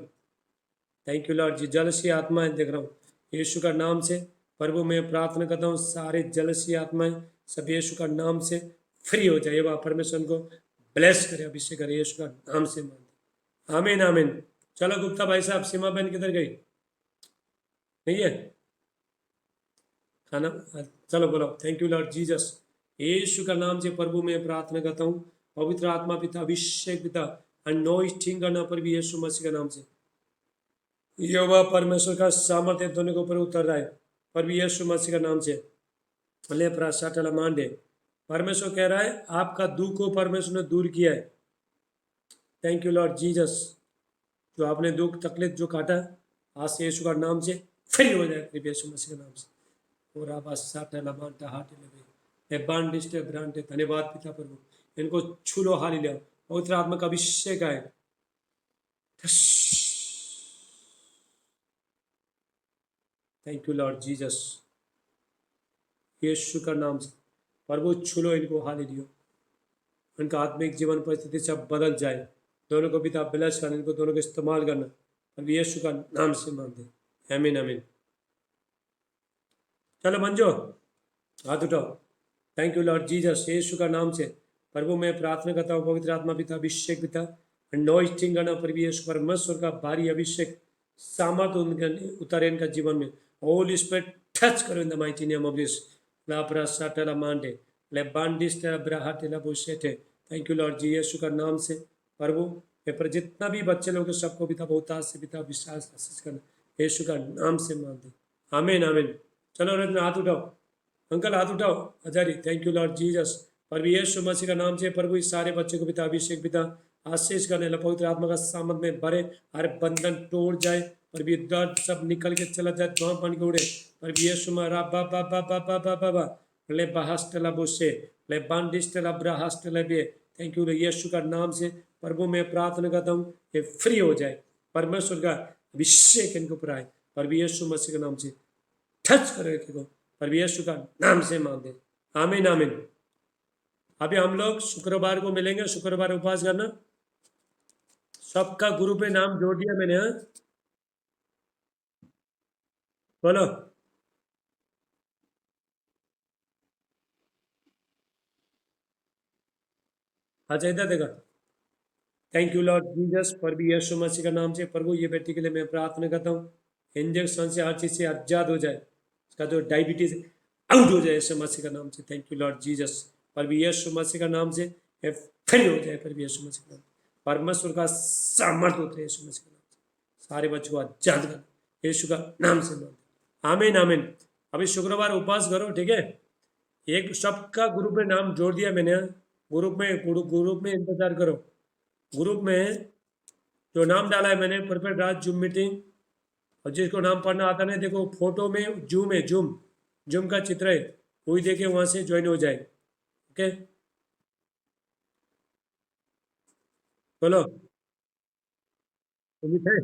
S1: थैंक यू लॉर्ड जी। जलसी आत्माएं देख रहा हूँ यीशु का नाम से। प्रभु मैं प्रार्थना करता हूँ सारे जलसी आत्माएं सब यीशु का नाम से फ्री हो जाए। वह परमेश्वर को ब्लेस करे, अभिषेक करे यीशु का नाम से। आमीन आमीन। चलो गुप्ता भाई साहब, सीमा बहन किधर गई? नहीं है खाना? चलो बोलो। Thank you lord Jesus. Yeshu का नाम से प्रभु मैं प्रार्थना करता हूँ, पवित्र आत्मा पिता अभिषेक पिता अनोइंटिंग करना पर भी यीशु मसीह का नाम से। यहोवा परमेश्वर का सामर्थ्य दोनों के ऊपर उतर रहा है पर भी यीशु मसीह का नाम से। ले प्रासाटला मांडे। परमेश्वर कह रहा है आपका दुख को परमेश्वर ने दूर किया है। Thank you lord Jesus. जो आपने दुख तकलीफ जो काटा आज से यीशु का नाम से फ्री हो जाए प्रभु यीशु मसीह के नाम से। और आप साटला मांटा हाटे लगे बांडिस्ट ब्रांडे। धन्यवाद पिता प्रभु, इनको छू लो। हाली लिया पवित्र आत्मा का अभिषेक आए। Thank you lord Jesus. Yeshu का नाम से प्रभु छू लो इनको। हाली लियो उनका आत्मिक जीवन परिस्थिति सब बदल जाए। दोनों को पिता ब्लेस करना, इनको दोनों को इस्तेमाल करना प्रभु यीशु का नाम से मांगते। आमीन आमीन। चलो मंजो हाथ उठाओ। Thank you lord Jesus. Yeshu का नाम से प्रभु मैं प्रार्थना करता हूँ, पवित्र आत्मा पिता अभिषेक पिता अनॉइंटिंग करना प्रभु यीशु परमेश्वर का भारी अभिषेक सामर्थ उतारे इनका जीवन में। होली स्पिरिट टच करो in the mighty name of Jesus. ला प्रासाटला मांडे ले बांडिस्टला ब्राहाटिला बुशेटे। Thank you lord ji. Yeshu का नाम से प्रभु मैं पर जितना भी बच्चे लोग सबको पिता बहुताज से पिता विश्वास आशीष करना यीशु का नाम से मांगते। आमीन आमीन। चलो रत्न हाथ उठाओ, अंकल हाथ उठाओ। Hazari thank you lord Jesus. प्रभु यीशु मसीह का नाम से प्रभु इस सारे बच्चे को पिता अभिषेक पिता आशीष करने लगा। पवित्र आत्मा का सामर्थ में भरे, हर बंधन तोड़ जाए। प्रभु ये दर्द सब निकल के चला जाए, धुआं बन के उड़े। प्रभु यीशु मरा बा बा बा बा बा बा बा बा ले बहास्टला बुशे ले बांडिस्टला ब्राहास्टला बे। थैंक यू यीशु का नाम से प्रभु मैं प्रार्थना करता हूँ ये फ्री हो जाए। परमेश्वर का अभिषेक इनके ऊपर आए प्रभु यीशु मसीह के नाम से। टच करो को प्रभु यीशु का नाम से मांगते। आमीन आमीन। अभी हम लोग शुक्रवार को मिलेंगे, शुक्रवार उपवास करना। सबका गुरु पे नाम जोड़ दिया मैंने। हाँ बोलो। अच्छा इधर देखा। Thank you lord Jesus. प्रभु यीशु मसीह का नाम से प्रभु ये बेटी के लिए मैं प्रार्थना करता हूँ, इंजेक्शन से हर चीज से आजाद हो जाए, इसका जो डायबिटीज आउट हो जाए यीशु मसीह का नाम से। Thank you lord Jesus. प्रभु यीशु मसीह का नाम से फ्री हो जाए प्रभु यीशु मसीह का नाम। परमेश्वर का सामर्थ होता है यीशु मसीह का नाम से। सारे बच्चों को आजाद कर यीशु का नाम से मांगते। आमीन आमीन। अभी शुक्रवार उपवास करो, ठीक है। एक सबका ग्रुप में नाम जोड़ दिया मैंने। ग्रुप में इंतजार करो। ग्रुप में जो नाम डाला है मैंने, परफेक्ट राज जूम मीटिंग, और जिसको नाम पढ़ना आता नहीं देखो फोटो में जूम है, जूम जूम का चित्र है, वही देखे वहां से ज्वाइन हो जाए। ओके बोलो। उम्मीद है।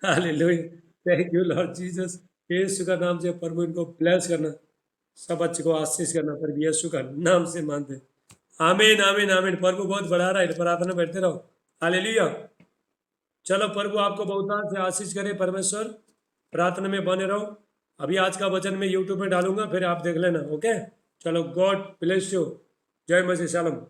S1: Hallelujah. Thank you lord Jesus. Yeshu का नाम से प्रभु इनको ब्लेस करना, सब बच्चे को आशीष करना, पर यीशु का नाम से मानते हैं। आमीन आमीन आमीन। प्रभु बहुत बढ़ा रहा है, प्रार्थना बैठते रहो। हालेलुया। चलो, प्रभु आपको बहुत से आशीष करे परमेश्वर। प्रार्थना में बने रहो। अभी आज का वचन मैं यूट्यूब में डालूंगा, फिर आप देख लेना। ओके, चलो, गॉड ब्लेस यू। जय मसीह। शालोम।